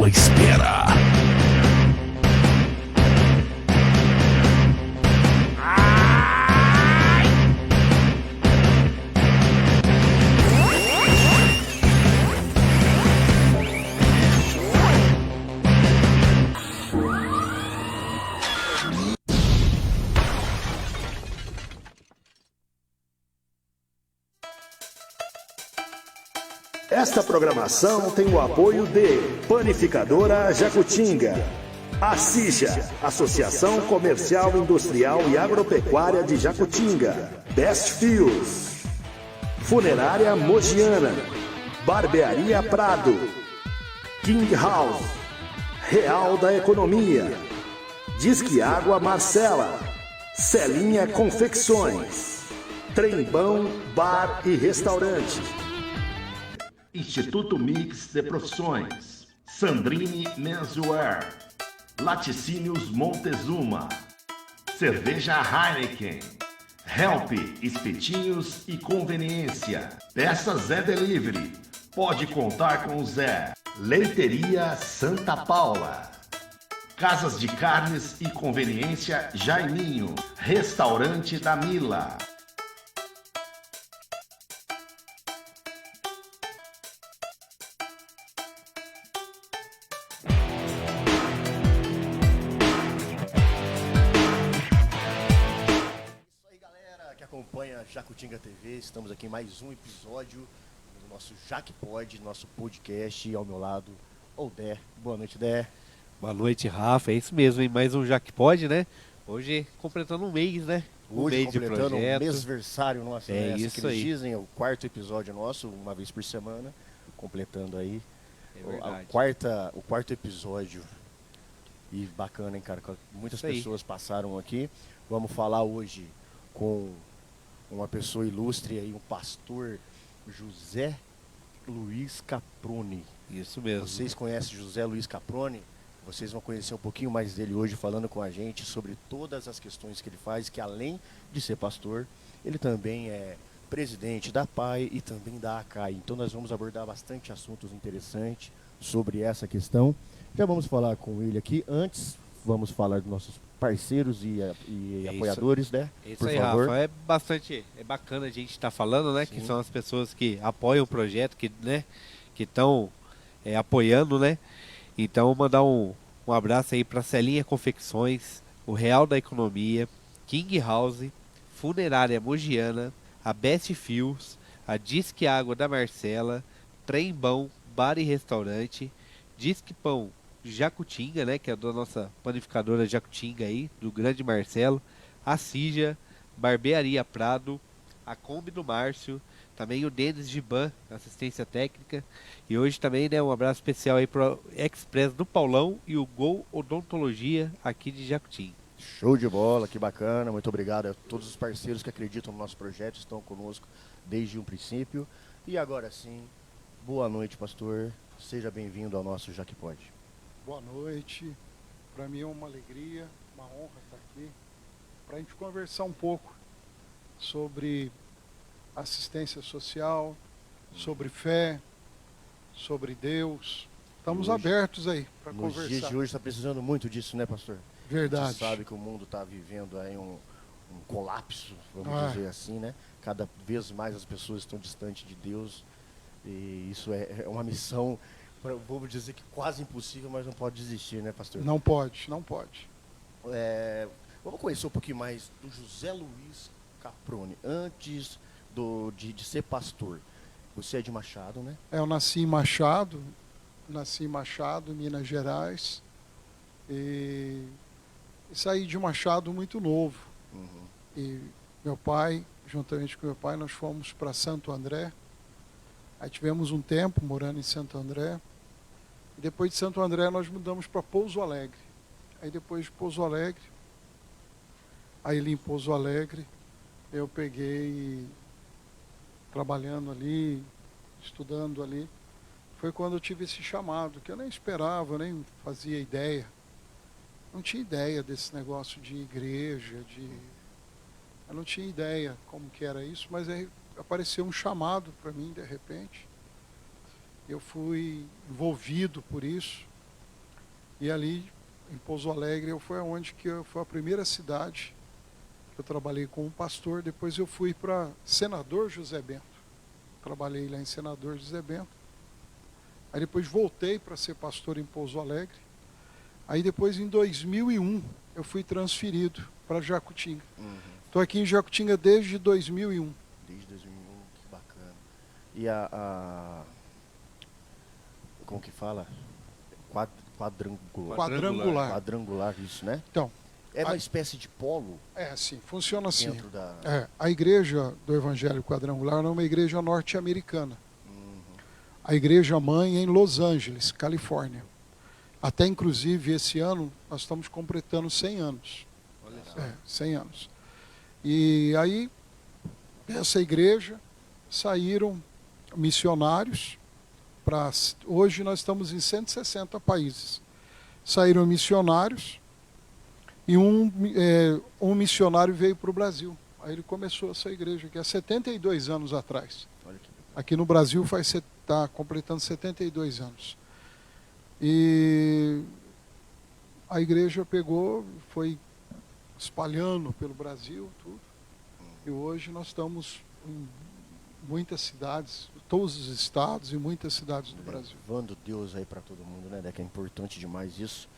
sua espera. Esta programação tem o apoio de Panificadora Jacutinga, Assija, Associação Comercial, Industrial e Agropecuária de Jacutinga, Best Fios, Funerária Mogiana, Barbearia Prado, King House, Real da Economia, Disque Água Marcela, Celinha Confecções, Trembão Bar e Restaurante, Instituto Mix de Profissões, Sandrini Menswear, Laticínios Montezuma, Cerveja Heineken, Help Espetinhos e Conveniência, Peças Zé Delivery, pode contar com o Zé, Leiteria Santa Paula, Casas de Carnes e Conveniência Jaiminho, Restaurante da Mila. Acompanha Jacutinga TV, estamos aqui em mais um episódio do nosso JacPod, nosso podcast, ao meu lado, o Dé. Boa noite, Dé. Boa noite, Rafa. É isso mesmo, hein? Mais um JacPod, né? Hoje completando um mês, né? Hoje mês completando de projeto. um mêsversário nosso, É né? isso que eles aí. dizem, é o quarto episódio nosso, uma vez por semana, completando aí É verdade. o quarto episódio. E bacana, hein, cara? Muitas Isso aí. pessoas passaram aqui. Vamos falar hoje com uma pessoa ilustre aí, um pastor, José Luiz Caproni. Isso mesmo. Vocês conhecem José Luiz Caproni? Vocês vão conhecer um pouquinho mais dele hoje, falando com a gente sobre todas as questões que ele faz, que além de ser pastor, ele também é presidente da PAI e também da ACAI. Então nós vamos abordar bastante assuntos interessantes sobre essa questão. Já vamos falar com ele aqui. Antes, vamos falar dos nossos parceiros e apoiadores, né? É isso Por aí, favor. Rafa. É bacana a gente estar falando, né? Sim. Que são as pessoas que apoiam o projeto, que estão apoiando, né? Então, mandar um abraço aí para Celinha Confecções, o Real da Economia, King House, Funerária Mogiana, a Best Fios, a Disque Água da Marcela, Trembão Bar e Restaurante, Disque Pão Jacutinga, né, que é da nossa panificadora Jacutinga aí, do grande Marcelo, a Cija, Barbearia Prado, a Kombi do Márcio, também o Denis Giban, assistência técnica, e hoje também, né, um abraço especial aí para o Express do Paulão e o Gol Odontologia aqui de Jacutinga. Show de bola, que bacana. Muito obrigado a todos os parceiros que acreditam no nosso projeto, estão conosco desde um princípio. E agora sim, boa noite, pastor. Seja bem-vindo ao nosso JacPod. Boa noite, para mim é uma alegria, uma honra estar aqui, para a gente conversar um pouco sobre assistência social, sobre fé, sobre Deus. Estamos Hoje, abertos aí para Nos conversar. dias de hoje está precisando muito disso, né, pastor? A Verdade. gente sabe que o mundo está vivendo aí um colapso, vamos dizer assim, né? Cada vez mais as pessoas estão distantes de Deus e isso é uma missão, vamos dizer que quase impossível, mas não pode desistir, né, pastor? Não pode, não pode. Vamos conhecer um pouquinho mais do José Luiz Caproni, antes de ser pastor. Você é de Machado, né? Eu nasci em Machado, Minas Gerais, e saí de Machado muito novo. Uhum. E meu pai, juntamente com meu pai, nós fomos para Santo André. Aí tivemos um tempo morando em Santo André. E depois de Santo André nós mudamos para Pouso Alegre. Aí depois de Pouso Alegre, aí ali em Pouso Alegre, eu peguei, trabalhando ali, estudando ali, foi quando eu tive esse chamado, que eu nem esperava, nem fazia ideia. Não tinha ideia desse negócio de igreja, eu não tinha ideia como que era isso, mas aí apareceu um chamado para mim de repente. Eu fui envolvido por isso, E ali, em Pouso Alegre, foi a primeira cidade que eu trabalhei como pastor. Depois eu fui para Senador José Bento. Trabalhei lá em Senador José Bento. Aí depois voltei para ser pastor em Pouso Alegre. Aí depois, em 2001, eu fui transferido para Jacutinga. Estou aqui em Jacutinga desde 2001. Desde 2001, que bacana. E como que fala? Quadrangular. Quadrangular, isso, né? Então, é uma espécie de polo? Sim, funciona assim. Dentro da... A igreja do Evangelho Quadrangular é uma igreja norte-americana. A igreja mãe é em Los Angeles, Califórnia. Até, inclusive, esse ano, nós estamos completando 100 anos. Olha só. 100 anos. E aí, dessa igreja, saíram missionários. Hoje nós estamos em 160 países. Saíram missionários e um missionário veio para o Brasil. Aí ele começou essa igreja aqui há 72 anos atrás. Aqui no Brasil está completando 72 anos. E a igreja foi espalhando pelo Brasil, tudo. E hoje nós estamos em muitas cidades, todos os estados e muitas cidades do Brasil. Levando Deus aí para todo mundo, né? Que é importante demais isso.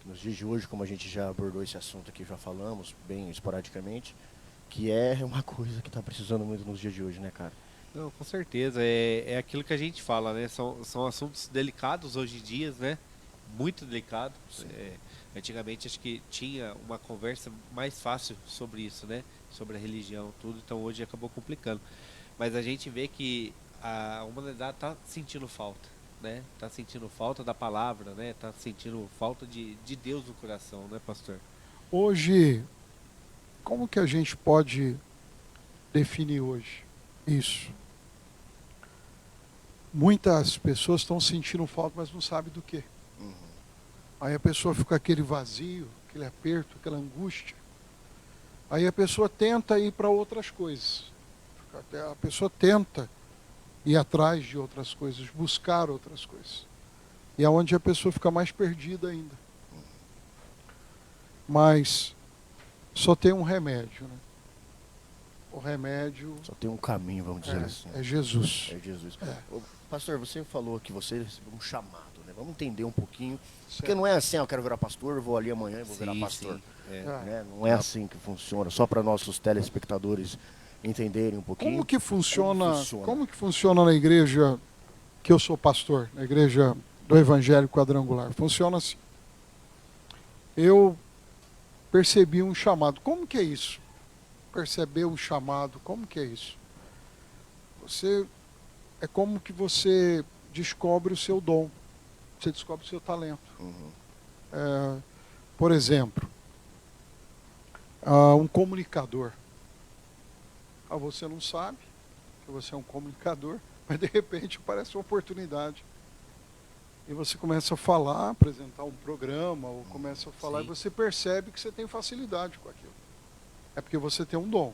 Nos dias de hoje, como a gente já abordou esse assunto aqui, já falamos bem esporadicamente, que é uma coisa que está precisando muito nos dias de hoje, né, cara? Não, com certeza. É aquilo que a gente fala, né? São assuntos delicados hoje em dia, né? Muito delicado. Antigamente acho que tinha uma conversa mais fácil sobre isso, né? Sobre a religião, tudo. Então hoje acabou complicando. Mas a gente vê que a humanidade está sentindo falta, né? Está sentindo falta da palavra, né? Está sentindo falta de Deus no coração, né, pastor? Hoje, como que a gente pode definir hoje isso? Muitas pessoas estão sentindo falta, mas não sabem do quê. Aí a pessoa fica aquele vazio, aquele aperto, aquela angústia. Aí a pessoa tenta ir para outras coisas. A pessoa tenta ir atrás de outras coisas, buscar outras coisas. E é onde a pessoa fica mais perdida ainda. Mas só tem um remédio, né? O remédio... Só tem um caminho, vamos dizer assim. É Jesus. É Jesus. Pastor, você falou que você recebeu um chamado, né? Vamos entender um pouquinho. Porque não é assim, eu quero virar pastor, vou ali amanhã e vou virar pastor. Sim. Né? Não é assim que funciona. Só para nossos telespectadores entenderem um pouquinho. Como que funciona na igreja que eu sou pastor, na igreja do Evangelho Quadrangular? Funciona assim. Eu percebi um chamado. Como que é isso? Perceber um chamado, como que é isso? É como que você descobre o seu dom. Você descobre o seu talento. Por exemplo, um comunicador. Você não sabe que você é um comunicador, mas de repente aparece uma oportunidade. E você começa a falar, apresentar um programa, ou começa a falar, e você percebe que você tem facilidade com aquilo. É porque você tem um dom.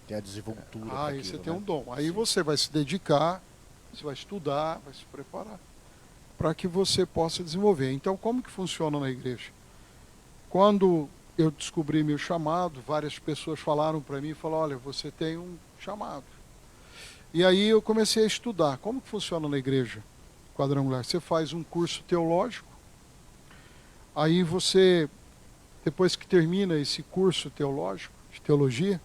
Tem a desenvoltura. Aí você tem um dom. Aí você vai se dedicar, você vai estudar, vai se preparar, para que você possa desenvolver. Então, como que funciona na igreja? Quando eu descobri meu chamado, várias pessoas falaram para mim, olha, você tem um chamado. E aí eu comecei a estudar. Como que funciona na igreja Quadrangular? Você faz um curso teológico, aí você, depois que termina esse curso teológico, de teologia,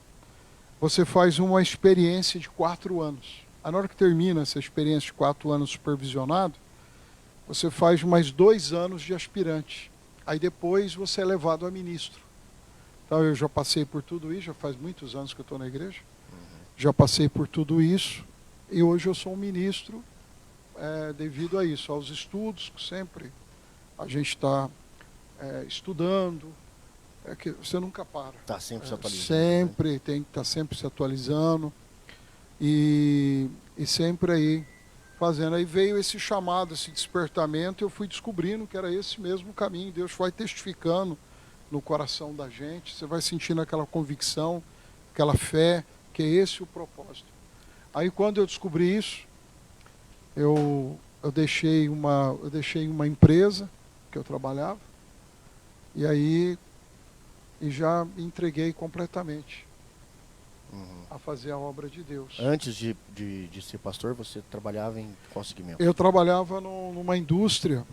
você faz uma experiência de 4 anos. Aí, na hora que termina essa experiência de 4 anos supervisionado, você faz mais 2 anos de aspirante. Aí depois você é levado a ministro. Então eu já passei por tudo isso, já faz muitos anos que eu estou na igreja. Já passei por tudo isso e hoje eu sou um ministro devido a isso, aos estudos que sempre a gente está estudando. Que você nunca para. Está sempre se atualizando. Sempre, né? Tem que estar sempre se atualizando e sempre aí fazendo. Aí veio esse chamado, esse despertamento, e eu fui descobrindo que era esse mesmo caminho. Deus vai testificando no coração da gente, você vai sentindo aquela convicção, aquela fé, que é esse o propósito. Aí quando eu descobri isso, eu deixei uma empresa que eu trabalhava. E aí já me entreguei completamente a fazer a obra de Deus. Antes de ser pastor, você trabalhava em qual segmento? Eu trabalhava numa indústria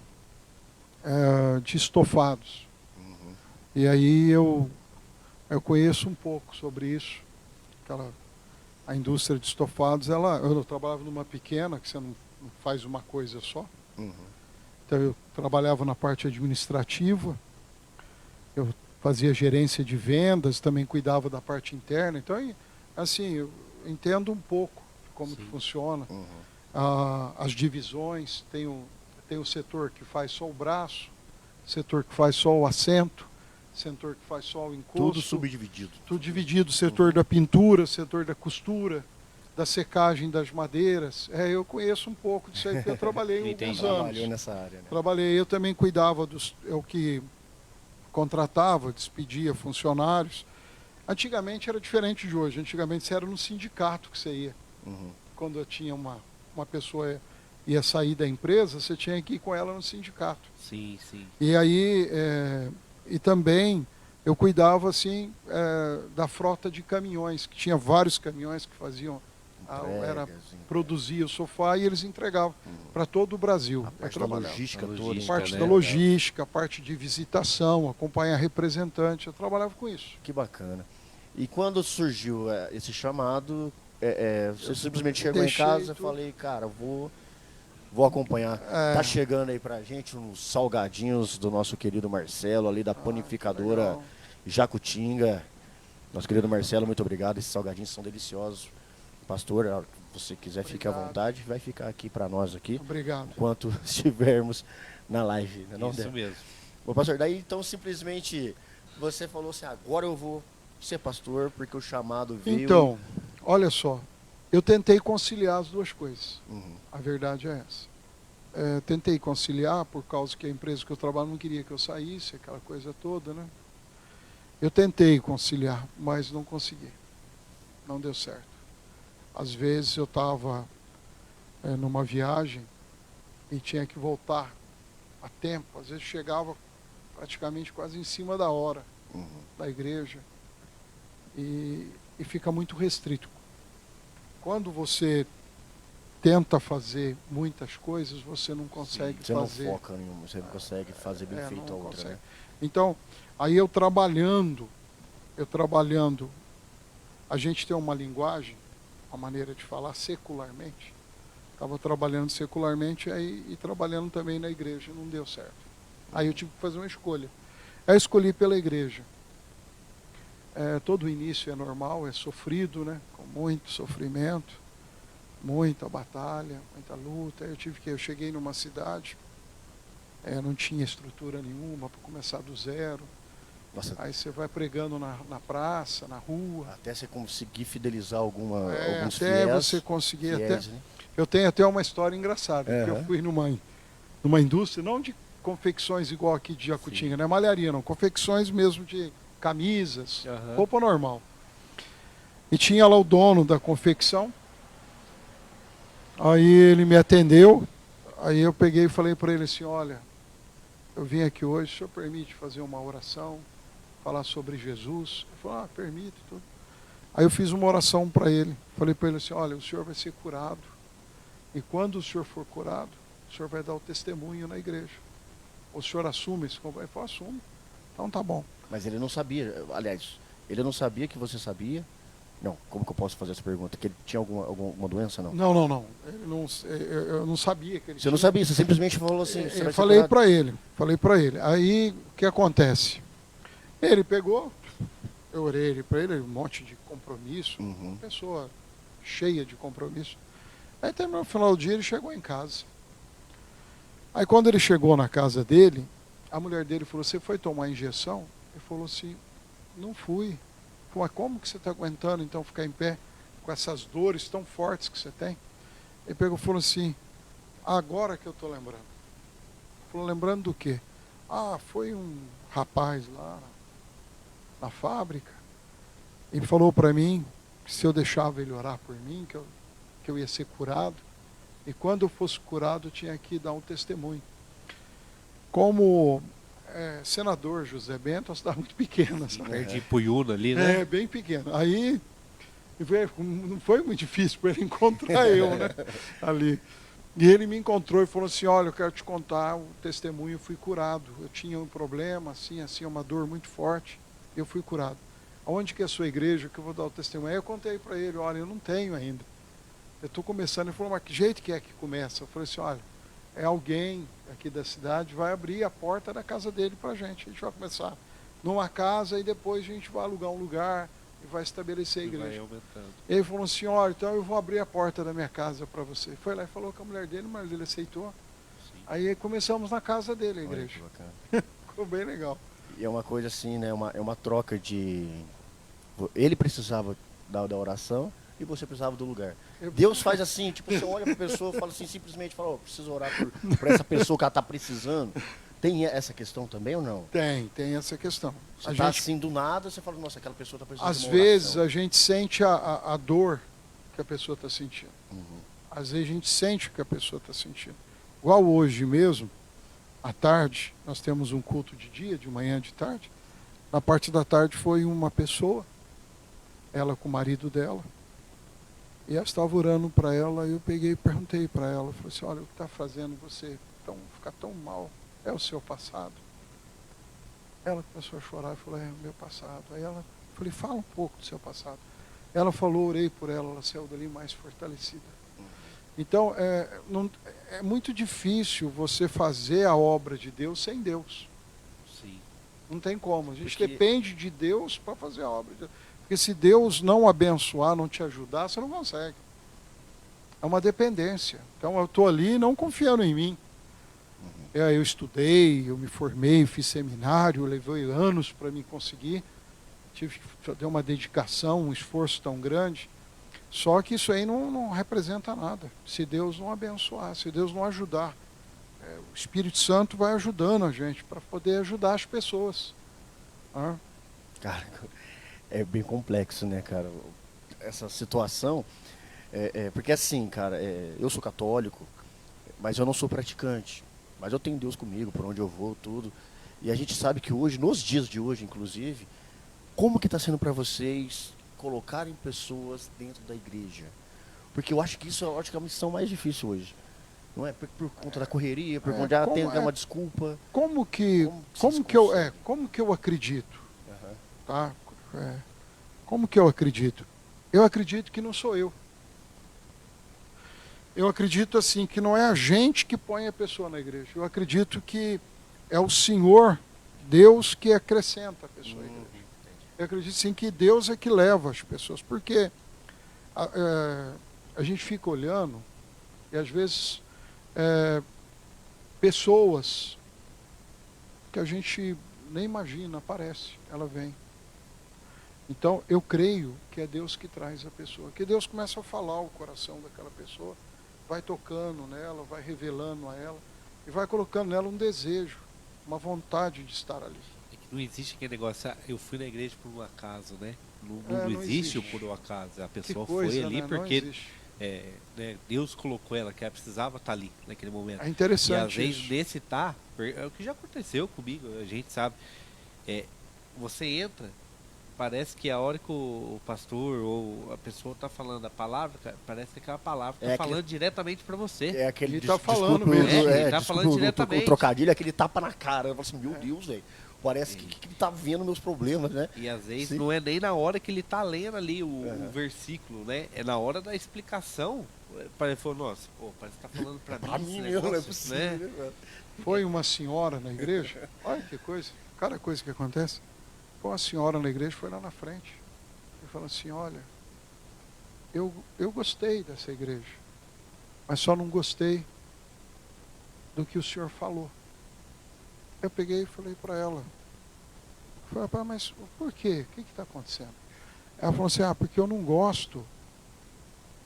de estofados. E aí eu conheço um pouco sobre isso. A indústria de estofados, eu trabalhava numa pequena, que você não faz uma coisa só. Então eu trabalhava na parte administrativa, eu fazia gerência de vendas, também cuidava da parte interna. Então, assim, eu entendo um pouco de como que funciona. As divisões, tem o setor que faz só o braço, setor que faz só o assento, setor que faz só o encosto. Tudo subdividido. Tudo dividido, setor da pintura, setor da costura, da secagem das madeiras. Eu conheço um pouco disso aí, porque eu trabalhei alguns anos. Trabalhou nessa área, né? Trabalhei, eu também cuidava eu que contratava, despedia funcionários. Antigamente era diferente de hoje. Antigamente você era no sindicato que você ia. Quando eu tinha uma pessoa ia sair da empresa, você tinha que ir com ela no sindicato. Sim, sim. E aí, e também eu cuidava assim da frota de caminhões, que tinha vários caminhões que faziam, produzia o sofá e eles entregavam para todo o Brasil. A parte da logística toda. A parte da logística, a parte de visitação, acompanhar representante, eu trabalhava com isso. Que bacana. E quando surgiu esse chamado, você simplesmente chegou em casa e falei, cara, vou acompanhar. Tá chegando aí pra gente uns salgadinhos do nosso querido Marcelo, ali da panificadora Jacutinga. Nosso querido Marcelo, muito obrigado. Esses salgadinhos são deliciosos. Pastor, se você quiser, fique à vontade. Vai ficar aqui para nós aqui. Obrigado. Enquanto estivermos na live. Não Isso mesmo. Bom, pastor, daí então simplesmente você falou assim, agora eu vou ser pastor porque o chamado veio. Então, olha só, eu tentei conciliar as duas coisas. A verdade é essa. Tentei conciliar por causa que a empresa que eu trabalho não queria que eu saísse, aquela coisa toda, né? Eu tentei conciliar, mas não consegui. Não deu certo. Às vezes eu estava numa viagem e tinha que voltar a tempo. Às vezes chegava praticamente quase em cima da hora da igreja e fica muito restrito. Quando você tenta fazer muitas coisas, você não consegue fazer. Você não foca em uma, você não consegue fazer bem feito a outra. Né? Então, aí eu trabalhando, a gente tem uma linguagem, uma maneira de falar secularmente. Estava trabalhando secularmente e trabalhando também na igreja, não deu certo. Aí eu tive que fazer uma escolha. Eu escolhi pela igreja. Todo início é normal, é sofrido, né? Com muito sofrimento, muita batalha, muita luta. Eu cheguei numa cidade, não tinha estrutura nenhuma para começar do zero. Nossa. Aí você vai pregando na praça, na rua. Até você conseguir fidelizar alguns até fiéis. Você conseguir fiéis, né? Eu tenho até uma história engraçada, porque eu fui numa indústria, não de confecções igual aqui de Jacutinga, não é malharia não, confecções mesmo de camisas, roupa normal. E tinha lá o dono da confecção, aí ele me atendeu, aí eu peguei e falei para ele assim, olha, eu vim aqui hoje, o senhor permite fazer uma oração, falar sobre Jesus? Ele falou, permite. Tudo. Aí eu fiz uma oração para ele, falei para ele assim, olha, o senhor vai ser curado, e quando o senhor for curado, o senhor vai dar o testemunho na igreja. O senhor assume esse compromisso? Ele falou, assumo. Então tá bom. Mas ele não sabia, aliás, ele não sabia que você sabia? Não, como que eu posso fazer essa pergunta? Que ele tinha alguma doença, não? Não. Eu não sabia que ele Você não sabia, você simplesmente falou assim... Eu falei para ele. Aí, o que acontece? Ele pegou, eu orei para ele, um monte de compromisso, uma pessoa cheia de compromisso. Aí, terminou no final do dia, ele chegou em casa. Aí, quando ele chegou na casa dele, a mulher dele falou, você foi tomar injeção? Ele falou assim, não fui. Mas como que você está aguentando, então, ficar em pé com essas dores tão fortes que você tem? Ele pegou e falou assim, agora que eu estou lembrando. Ele falou, lembrando do quê? Foi um rapaz lá na fábrica. Ele falou para mim que se eu deixava ele orar por mim, que eu ia ser curado. E quando eu fosse curado, eu tinha que dar um testemunho. como senador José Bento, uma cidade muito pequena, sabe? Perto de Puyuna ali, né? Bem pequena. Aí não foi muito difícil para ele encontrar eu, né? Ali. E ele me encontrou e falou assim, olha, eu quero te contar o testemunho, eu fui curado. Eu tinha um problema, assim, uma dor muito forte, e eu fui curado. Aonde que é a sua igreja que eu vou dar o testemunho? Aí eu contei para ele, olha, eu não tenho ainda. Eu estou começando. Ele falou, mas que jeito que é que começa? Eu falei assim, olha, é alguém aqui da cidade vai abrir a porta da casa dele para a gente. A gente vai começar numa casa e depois a gente vai alugar um lugar e vai estabelecer a igreja. E ele falou assim, olha, então eu vou abrir a porta da minha casa para você. Foi lá e falou com a mulher dele, mas ele aceitou. Sim. Aí começamos na casa dele, a igreja. Ficou bem legal. E é uma coisa assim, né? É uma troca de... Ele precisava da oração e você precisava do lugar. Deus faz assim, tipo, você olha para a pessoa e fala assim, simplesmente fala, preciso orar por essa pessoa que ela está precisando. Tem essa questão também ou não? Tem essa questão. Você está assim do nada, você fala, nossa, aquela pessoa está precisando de uma oração. Às vezes a gente sente a dor que a pessoa está sentindo. Às vezes a gente sente o que a pessoa está sentindo. Igual hoje mesmo, à tarde, nós temos um culto de dia, de manhã, de tarde. Na parte da tarde foi uma pessoa, ela com o marido dela, e eu estava orando para ela, e eu peguei e perguntei para ela, falei assim, olha, o que está fazendo você ficar tão mal? É o seu passado? Ela começou a chorar e falou, é o meu passado. Aí ela, falei, fala um pouco do seu passado. Ela falou, orei por ela, ela saiu dali mais fortalecida. Então, é muito difícil você fazer a obra de Deus sem Deus. Sim. Não tem como. A gente depende de Deus para fazer a obra de Deus. Porque se Deus não abençoar, não te ajudar, você não consegue. É uma dependência. Então, eu estou ali não confiando em mim. Eu estudei, eu me formei, fiz seminário, levei anos para me conseguir. Tive que fazer uma dedicação, um esforço tão grande. Só que isso aí não representa nada. Se Deus não abençoar, se Deus não ajudar. O Espírito Santo vai ajudando a gente para poder ajudar as pessoas. Cara, é bem complexo, né, cara? Essa situação. Porque assim, cara, eu sou católico, mas eu não sou praticante. Mas eu tenho Deus comigo, por onde eu vou, tudo. E a gente sabe que hoje, nos dias de hoje, inclusive, como que está sendo para vocês colocarem pessoas dentro da igreja? Porque eu acho que isso é a missão mais difícil hoje. Não é? Por conta da correria, por conta de ter uma desculpa. Como que eu acredito? Tá? Como que eu acredito? Eu acredito que não sou eu. Eu acredito assim que não é a gente que põe a pessoa na igreja. Eu acredito que é o Senhor, Deus, que acrescenta a pessoa à igreja. Eu acredito sim que Deus é que leva as pessoas. Porque a gente fica olhando e às vezes pessoas que a gente nem imagina, aparece, ela vem. Então eu creio que é Deus que traz a pessoa. Que Deus começa a falar o coração daquela pessoa. Vai tocando nela, vai revelando a ela e vai colocando nela um desejo, uma vontade de estar ali. É que não existe aquele negócio, eu fui na igreja por um acaso, né? Não existe o por um acaso. A pessoa foi ali, né? Porque Deus colocou ela, que ela precisava estar ali naquele momento. É interessante. E às vezes nesse é o que já aconteceu comigo, a gente sabe. Você entra, parece que a hora que o pastor ou a pessoa está falando a palavra, parece que aquela palavra está falando diretamente para você. É aquele ele está falando mesmo. Ele está falando diretamente. O trocadilho é aquele tapa na cara. Eu falo assim, meu Deus, velho. Parece que ele está vendo meus problemas, né? E às vezes não é nem na hora que ele está lendo ali o versículo, né? É na hora da explicação. Ele falou, nossa, parece que está falando para mim mesmo, não é possível, né? Foi uma senhora na igreja, olha que coisa, cada coisa que acontece. Uma senhora na igreja foi lá na frente e falou assim, olha, eu gostei dessa igreja, mas só não gostei do que o senhor falou. Eu peguei e falei para ela, mas por quê? O que está acontecendo? Ela falou assim, porque eu não gosto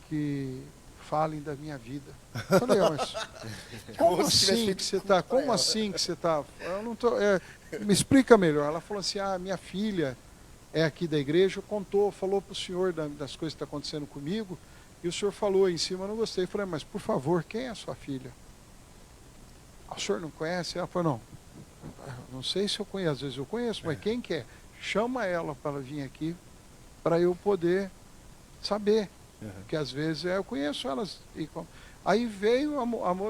que falem da minha vida. Eu falei, mas como assim que você está? Como assim que você está? Eu não tô. Me explica melhor. Ela falou assim, minha filha é aqui da igreja, falou para o senhor das coisas que estão acontecendo comigo, e o senhor falou aí em cima, eu não gostei. Eu falei, mas por favor, quem é a sua filha? O senhor não conhece? Ela falou, não, Não sei se eu conheço, às vezes eu conheço, mas quem quer? Chama ela para ela vir aqui, para eu poder saber. Porque às vezes eu conheço elas. Aí veio a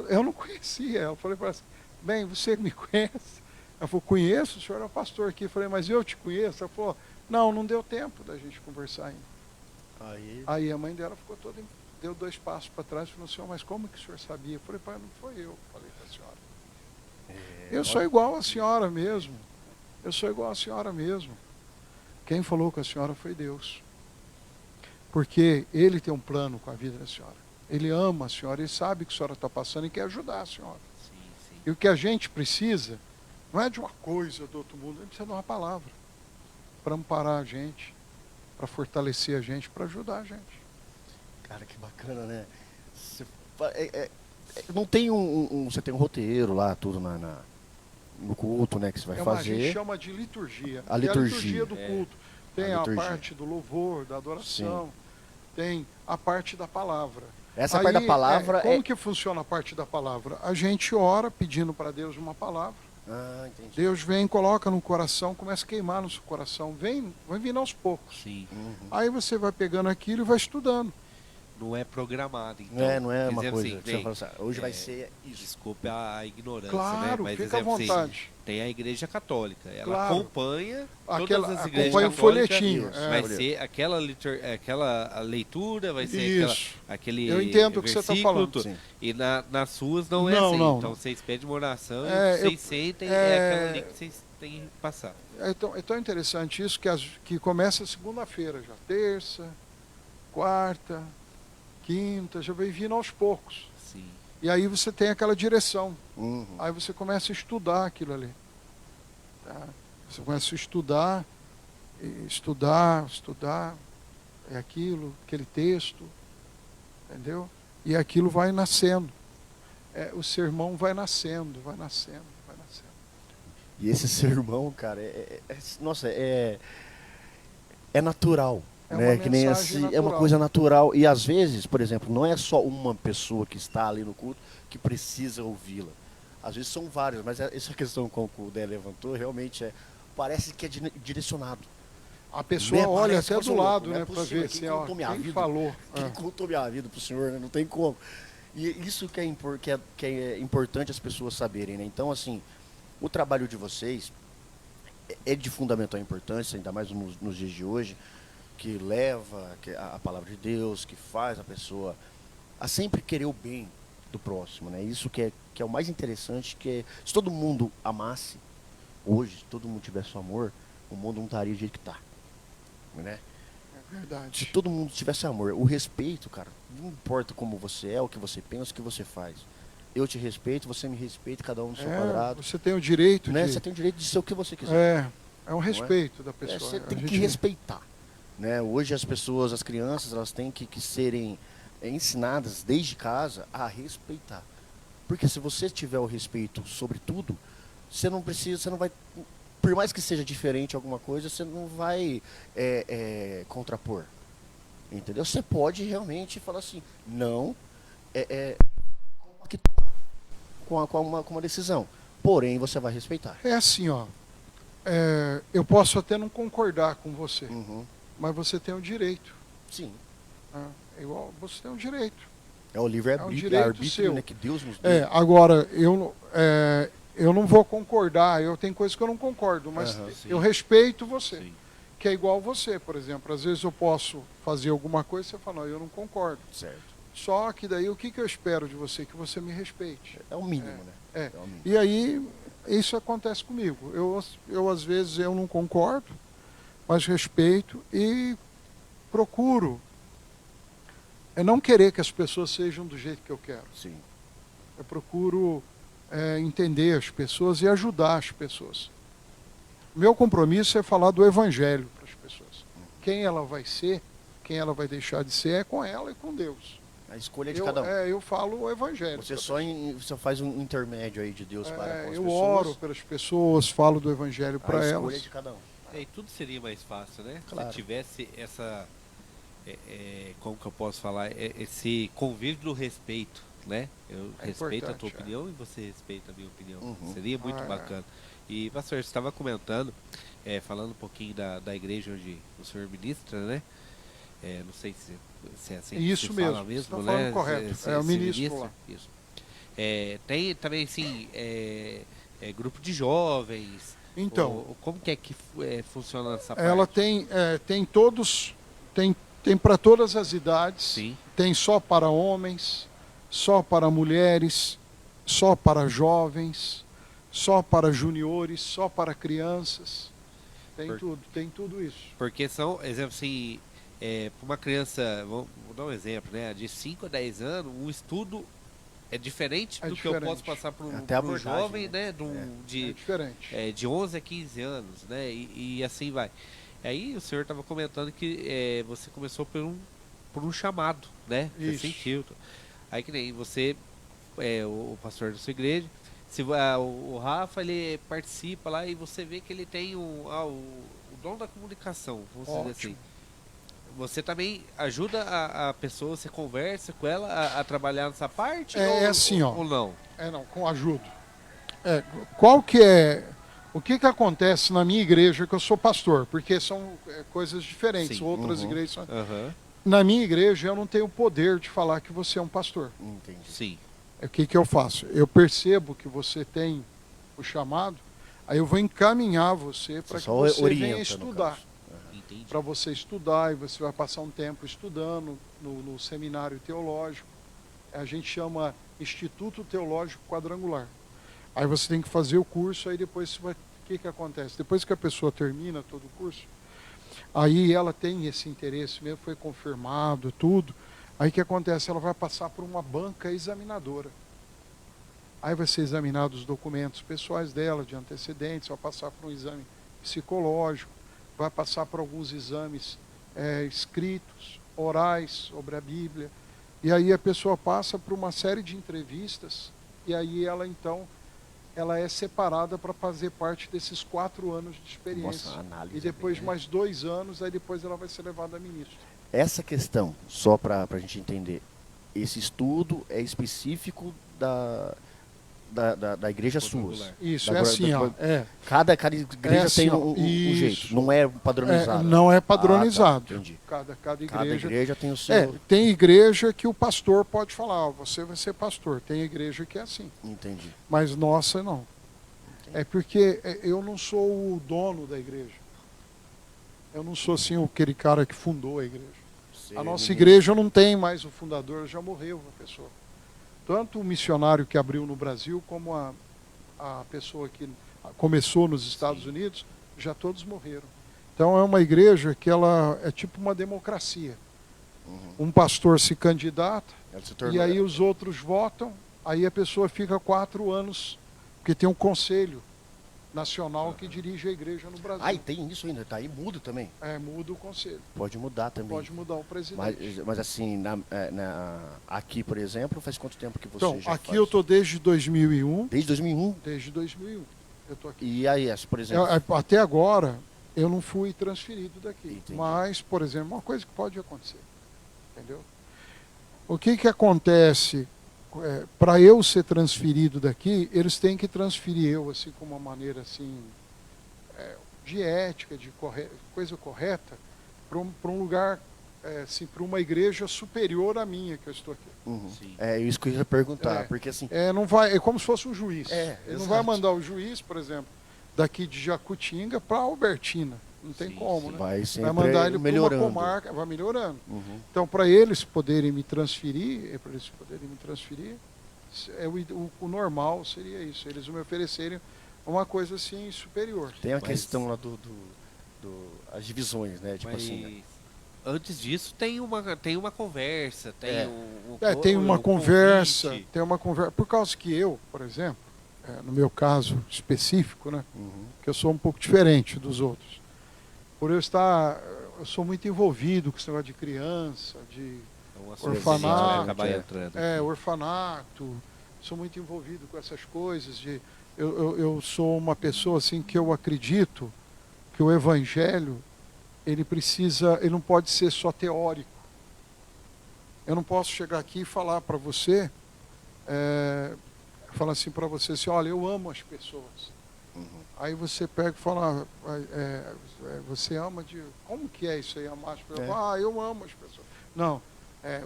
eu não conhecia ela. Eu falei para ela assim, bem, você me conhece? Ela falou, conheço, o senhor é o pastor aqui. Eu falei, mas eu te conheço? Ela falou, não deu tempo da gente conversar ainda. Aí a mãe dela ficou toda, deu 2 passos para trás e falou, senhor, mas como que o senhor sabia? Eu falei, pai, não foi eu. Falei para a senhora. Eu sou igual a senhora mesmo. Eu sou igual a senhora mesmo. Quem falou com a senhora foi Deus. Porque Ele tem um plano com a vida da senhora. Ele ama a senhora, Ele sabe o que a senhora está passando e quer ajudar a senhora. Sim. E o que a gente precisa, não é de uma coisa do outro mundo, a gente precisa de uma palavra. Para amparar a gente, para fortalecer a gente, para ajudar a gente. Cara, que bacana, né? Não tem você tem um roteiro lá, tudo no culto, né, que você vai A gente fazer. chama de liturgia. A liturgia. É a liturgia do culto. Tem a liturgia. parte do louvor, da adoração. Tem a parte da palavra. Essa parte da palavra como que funciona a parte da palavra? A gente ora pedindo para Deus uma palavra. Entendi. Deus vem, coloca no coração, começa a queimar no seu coração. Vai vindo aos poucos. Sim. Aí você vai pegando aquilo e vai estudando. Não é programado, então. Não é uma Por coisa exemplo, que você fala assim, hoje vai ser isso. Desculpe a ignorância, Claro, né? Mas fica à vontade. Tem a igreja católica. Ela Claro. acompanha todas Aquela, as igrejas acompanha o católicas. folhetinho. Vai ser aquela leitura, vai ser Isso. aquele Eu entendo o que você está versículo, falando. tudo. Sim. E nas suas não é Não, assim. não, Então não. vocês pedem uma oração e É, vocês sentem, é aquela ali que vocês têm que passar. É tão interessante isso que começa segunda-feira já. Terça, quarta, quinta, já vai vindo aos poucos. Sim. E aí você tem aquela direção. Uhum. Aí você começa a estudar aquilo ali. Tá? Você começa a estudar, é aquilo, aquele texto, entendeu? E aquilo vai nascendo. O sermão vai nascendo. E esse sermão, cara, nossa, é natural. É né? uma Que nem mensagem assim, é uma natural. coisa natural. E às vezes, por exemplo, não é só uma pessoa que está ali no culto que precisa ouvi-la. Às vezes são várias, mas essa questão com que o Dé levantou realmente parece que é direcionado. A pessoa Né? olha Parece até que do não é lado, né, para possível, ver quem se contou minha quem vida? falou. Quem contou minha vida pro senhor, né? Não tem como. E isso que é importante as pessoas saberem, né? Então, assim, o trabalho de vocês é de fundamental importância, ainda mais nos dias de hoje, que leva a palavra de Deus, que faz a pessoa a sempre querer o bem do próximo, né? Isso que é o mais interessante, se todo mundo amasse, hoje, se todo mundo tivesse amor, o mundo não estaria do jeito que está, né? É verdade. Se todo mundo tivesse amor, o respeito, cara, não importa como você é, o que você pensa, o que você faz. Eu te respeito, você me respeita, cada um no seu quadrado. Você tem o direito Né? de... Você tem o direito de ser o que você quiser. É um respeito da pessoa. Você tem A que gente- respeitar. Né? Hoje as pessoas, as crianças, elas têm que serem ensinadas desde casa a respeitar. Porque se você tiver o respeito sobre tudo, você não vai... Por mais que seja diferente alguma coisa, você não vai contrapor. Entendeu? Você pode realmente falar assim, não, com uma decisão. Porém, você vai respeitar. É assim, ó. Eu posso até não concordar com você, Uhum. mas você tem o direito. Sim. Né? É igual, você tem o direito. É o livre-arbítrio, direito seu. né, que Deus nos deu. Agora, eu não vou concordar, tem coisas que eu não concordo, mas Aham, sim. eu respeito você. Sim. Que é igual você, por exemplo. Às vezes eu posso fazer alguma coisa e você fala, não, eu não concordo. Certo. Só que daí o que eu espero de você? Que você me respeite. É o mínimo, né? É. o mínimo. E aí, isso acontece comigo. Eu às vezes, eu não concordo, mas respeito e procuro não querer que as pessoas sejam do jeito que eu quero. Sim. Eu procuro entender as pessoas e ajudar as pessoas. Meu compromisso é falar do evangelho para as pessoas. Quem ela vai ser, quem ela vai deixar de ser, é com ela e com Deus. A escolha é de cada um. Eu falo o evangelho. Você pra você faz um intermédio aí de Deus para com as eu pessoas. oro pelas pessoas, falo do evangelho para A escolha elas. é de cada um. E tudo seria mais fácil, né? Claro. Se tivesse essa, como que eu posso falar, esse convívio do respeito, né? Eu É respeito a tua importante, opinião e você respeita a minha opinião. Uhum. Seria muito Ah, é. bacana. E, pastor, você estava comentando, falando um pouquinho da igreja onde o senhor ministra, né? Não sei se é assim que Isso se mesmo, fala mesmo, você está né? falando correto. É o ministro lá. Isso. Tem também, assim, grupo de jovens. Então, Como que funciona essa ela parte? tem todos, tem para todas as idades, Sim. tem só para homens, só para mulheres, só para jovens, só para juniores, só para crianças. Tem tudo isso. Porque são, exemplo assim, para uma criança, vou dar um exemplo, né? De 5 a 10 anos, o estudo é diferente do que eu posso passar para um jovem, né? É diferente. De 11 a 15 anos, né? E assim vai. Aí o senhor estava comentando que você começou por um chamado, né? Você Isso. sentiu. Aí que nem você, o pastor da sua igreja, se o Rafa, ele participa lá e você vê que ele tem o dom da comunicação, vamos dizer assim. Você também ajuda a pessoa, você conversa com ela a trabalhar nessa parte? Ou não? Não, com ajuda. Qual que é... O que acontece na minha igreja, que eu sou pastor, porque são coisas diferentes, Sim. outras igrejas são... Uhum. Na minha igreja eu não tenho o poder de falar que você é um pastor. Entendi. Sim. O que eu faço? Eu percebo que você tem o chamado, aí eu vou encaminhar você para que você venha estudar. Para você estudar, e você vai passar um tempo estudando no seminário teológico. A gente chama Instituto Teológico Quadrangular. Aí você tem que fazer o curso, aí depois o que acontece? Depois que a pessoa termina todo o curso, aí ela tem esse interesse mesmo, foi confirmado, tudo. Aí o que acontece? Ela vai passar por uma banca examinadora. Aí vai ser examinado os documentos pessoais dela, de antecedentes, vai passar por um exame psicológico, vai passar por alguns exames escritos, orais, sobre a Bíblia. E aí a pessoa passa por uma série de entrevistas, e aí ela então, ela é separada para fazer parte desses 4 anos de experiência. Nossa, análise, e depois né? mais 2 anos, aí depois ela vai ser levada a ministro. Essa questão, só para a gente entender, esse estudo é específico da igreja sua. Isso, assim, ó. Cada igreja tem um jeito, não é padronizado. Não é padronizado. Tá, entendi. Cada igreja... Cada igreja tem o seu... tem igreja que o pastor pode falar, você vai ser pastor. Tem igreja que é assim. Entendi. Mas nossa, não. É porque eu não sou o dono da igreja. Eu não sou assim aquele cara que fundou a igreja. A nossa igreja não tem mais o fundador, já morreu a pessoa. Tanto o missionário que abriu no Brasil, como a pessoa que começou nos Estados Unidos, já todos morreram. Então é uma igreja que ela é tipo uma democracia. Um pastor se candidata, e aí os outros votam, aí a pessoa fica 4 anos, porque tem um conselho nacional que dirige a igreja no Brasil. E tem isso ainda, tá aí, muda também. Muda o conselho. Pode mudar também. Pode mudar o presidente. Mas assim, aqui, por exemplo, faz quanto tempo que você então, já aqui faz? eu estou desde 2001. Desde 2001? Desde 2001. Eu tô aqui. E aí, por exemplo? Até agora, eu não fui transferido daqui. Entendi. Mas, por exemplo, uma coisa que pode acontecer. Entendeu? O que acontece? Para eu ser transferido daqui, eles têm que transferir eu assim com uma maneira assim de ética, de coisa correta, para um lugar, assim, para uma igreja superior à minha que eu estou aqui. É isso que eu ia perguntar, porque assim... não vai, é como se fosse um juiz. Ele exato. não vai mandar o juiz, por exemplo, daqui de Jacutinga para Albertina. Não tem como, né? Vai mandar ele para uma melhorando. comarca, vai melhorando. Então, para eles poderem me transferir, o normal seria isso, eles me oferecerem uma coisa assim superior. Tem a questão lá as divisões, né? Tipo assim, né? Antes disso tem uma conversa, tem uma conversa, por causa que eu, por exemplo, no meu caso específico, né, que eu sou um pouco diferente dos outros. Por eu sou muito envolvido com esse negócio de criança, de orfanato, sou muito envolvido com essas coisas. Eu sou uma pessoa assim que eu acredito que o evangelho ele não pode ser só teórico. Eu não posso chegar aqui e falar para você, falar assim para você assim, olha, eu amo as pessoas. Aí você pega e fala, você ama de... Como que é isso aí, amar as pessoas? Eu amo as pessoas. Não,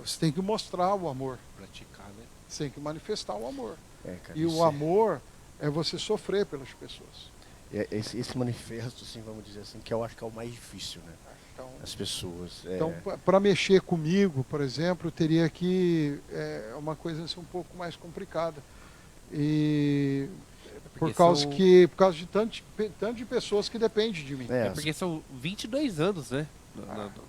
você tem que mostrar o amor. Praticar, né? Você tem que manifestar o amor. Cara, E o amor é você sofrer pelas pessoas. Esse manifesto, assim, vamos dizer assim, que eu acho que é o mais difícil, né? Então, As pessoas. então para mexer comigo, por exemplo, teria que... É uma coisa assim, um pouco mais complicada. E... Por causa de tanto de pessoas que dependem de mim. Porque são 22 anos, né?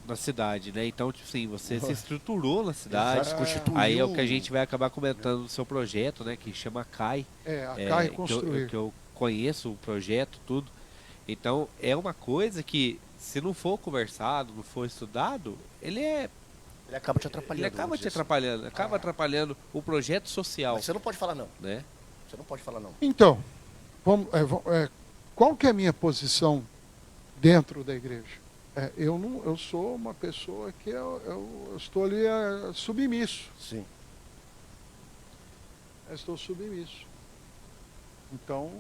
Na cidade, né? Então, tipo assim, você se estruturou na cidade. Aí é o que a gente vai acabar comentando no seu projeto, né? Que chama CAI. A CAI Construir. Que eu conheço o projeto, tudo. Então, é uma coisa que, se não for conversado, não for estudado, ele acaba te atrapalhando. Ele acaba te atrapalhando. Acaba atrapalhando o projeto social. Mas você não pode falar não. Né? Você não pode falar não. Então, qual que é a minha posição dentro da igreja? Eu sou uma pessoa que eu estou ali submisso. Sim. Eu estou submisso. Então,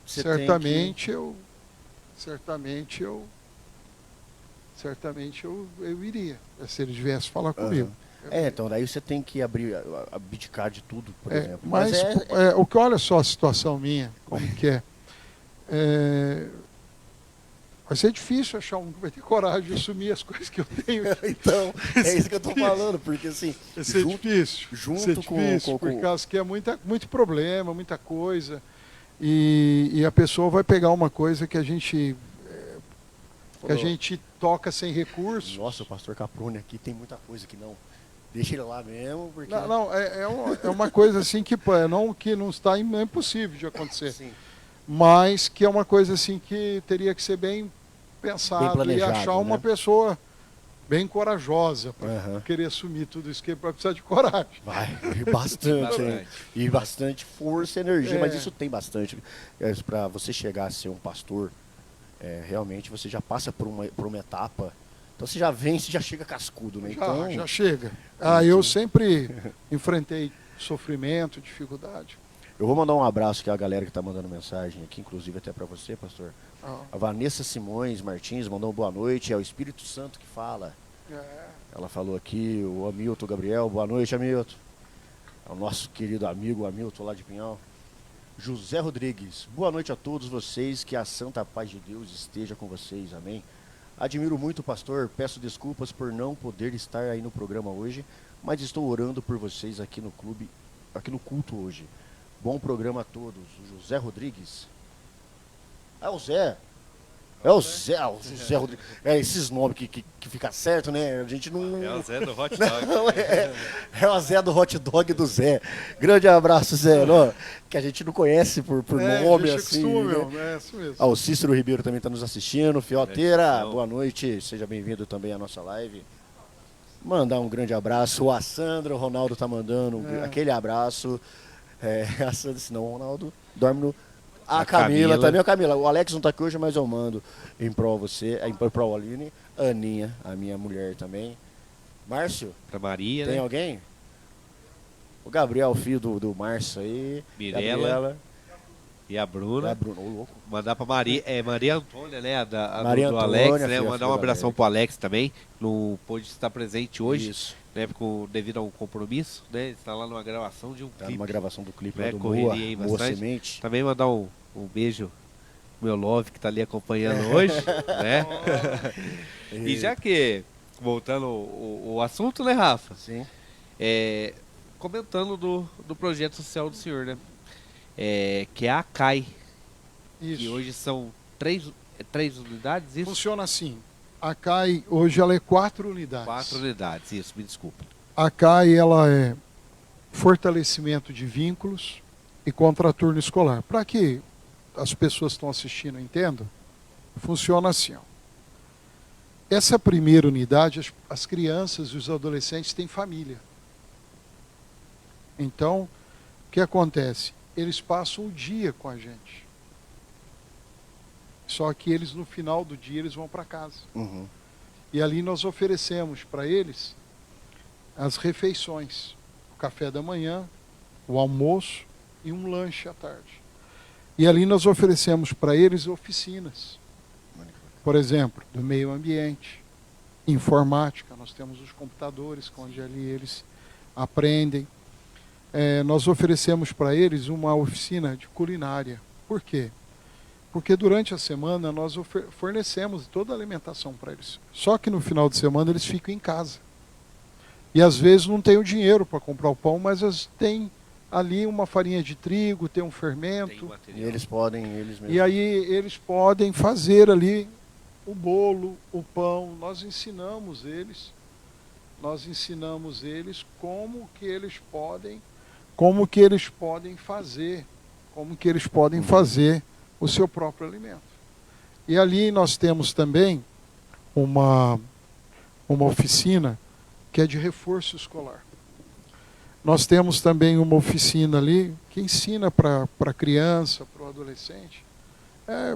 Você certamente eu iria, se ele viesse falar comigo. Então daí você tem que abdicar de tudo, por exemplo. Mas o que, olha só a situação minha, como que é. Vai ser difícil achar um que vai ter coragem de assumir as coisas que eu tenho. Então, é isso que eu estou falando, porque assim... Vai ser difícil. Junto com... Por causa que é muito problema, muita coisa. E a pessoa vai pegar uma coisa que a gente toca sem recursos. Nossa, o pastor Caprone aqui tem muita coisa que não... Deixa ele lá mesmo, porque... Não, é uma coisa assim que não está impossível de acontecer. Sim. Mas que é uma coisa assim que teria que ser bem pensado e achar uma pessoa bem corajosa para querer assumir tudo isso, que vai precisar de coragem. Vai, e bastante. E bastante força e energia, mas isso tem bastante. Para você chegar a ser um pastor, realmente você já passa por uma etapa. Então você já vence, já chega cascudo, né? Já chega. Eu sempre enfrentei sofrimento, dificuldade. Eu vou mandar um abraço aqui à galera que está mandando mensagem aqui, inclusive até para você, pastor. A Vanessa Simões Martins mandou uma boa noite, é o Espírito Santo que fala. Ela falou aqui, o Hamilton Gabriel, boa noite, Hamilton. É o nosso querido amigo Hamilton lá de Pinhal. José Rodrigues, boa noite a todos vocês, que a santa paz de Deus esteja com vocês, amém. Admiro muito o pastor, peço desculpas por não poder estar aí no programa hoje, mas estou orando por vocês aqui no clube, aqui no culto hoje. Bom programa a todos. O José Rodrigues. O Zé. O José Rodrigues. Esses nomes que fica certo, né? A gente não... É o Zé do Hot Dog. É o Zé do Hot Dog do Zé. Grande abraço, Zé. Que a gente não conhece por nome assim. É isso mesmo. O Cícero Ribeiro também está nos assistindo. Fioteira, boa noite. Seja bem-vindo também à nossa live. Mandar um grande abraço. O Sandra, o Ronaldo tá mandando aquele abraço. A Sandra disse, não, o Ronaldo dorme no... A Camila também, Camila. O Alex não tá aqui hoje, mas eu mando em prol você, em prol Aline. Aninha, a minha mulher também. Márcio? Pra Maria, tem né? alguém? O Gabriel, filho do Márcio aí. Mirela. E a Bruna. Louco. Mandar pra Maria, Maria Antônia, né? Maria do Antônia, Alex, né? Mandar um abração pro Alex também. Não pôde estar presente hoje. Isso. Né, devido a um compromisso, né? Está lá numa gravação de um clipe. Numa gravação do clipe, né? Do Moa Semente. Também mandar um beijo pro meu love que está ali acompanhando hoje, né? E já que, voltando o assunto, né, Rafa? Sim. Comentando do projeto social do senhor, né? Que é a CAI. Isso. Que hoje são três unidades, isso? Funciona assim. A CAI, hoje, ela é 4 unidades. 4 unidades, isso, me desculpa. A CAI, ela é fortalecimento de vínculos e contraturno escolar. Para que as pessoas que estão assistindo entendam, funciona assim. Essa primeira unidade, as crianças e os adolescentes têm família. Então, o que acontece? Eles passam o dia com a gente. Só que eles, no final do dia, eles vão para casa. Uhum. E ali nós oferecemos para eles as refeições. O café da manhã, o almoço e um lanche à tarde. E ali nós oferecemos para eles oficinas, por exemplo, do meio ambiente, informática, nós temos os computadores, onde ali eles aprendem. Nós oferecemos para eles uma oficina de culinária. Por quê? Porque durante a semana nós fornecemos toda a alimentação para eles. Só que no final de semana eles ficam em casa. E às vezes não tem o dinheiro para comprar o pão, mas tem ali uma farinha de trigo, tem um fermento. E eles mesmos. E aí eles podem fazer ali o bolo, o pão. Nós ensinamos eles como que eles podem fazer o seu próprio alimento. E ali nós temos também uma oficina que é de reforço escolar. Nós temos também uma oficina ali que ensina para a criança, para o adolescente,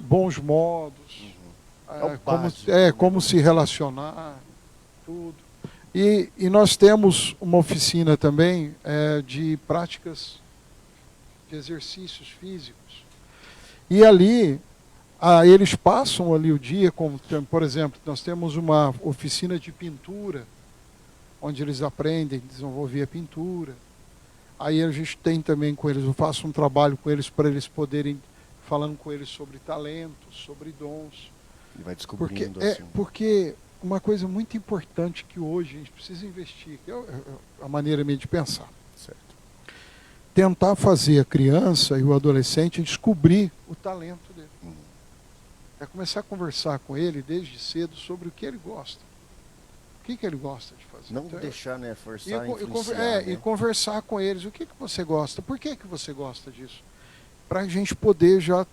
bons modos, como se relacionar, tudo. E nós temos uma oficina também de práticas de exercícios físicos. E ali, eles passam ali o dia, como, por exemplo, nós temos uma oficina de pintura, onde eles aprendem a desenvolver a pintura. Aí a gente tem também com eles, eu faço um trabalho com eles para eles poderem, falando com eles sobre talentos, sobre dons. E vai descobrindo porque uma coisa muito importante que hoje a gente precisa investir, que é a maneira minha de pensar. Certo. Tentar fazer a criança e o adolescente descobrir o talento dele. É começar a conversar com ele desde cedo sobre o que ele gosta. O que ele gosta de fazer. Não deixar, forçar e conversar com eles. O que você gosta? Por que você gosta disso? Para a gente poder já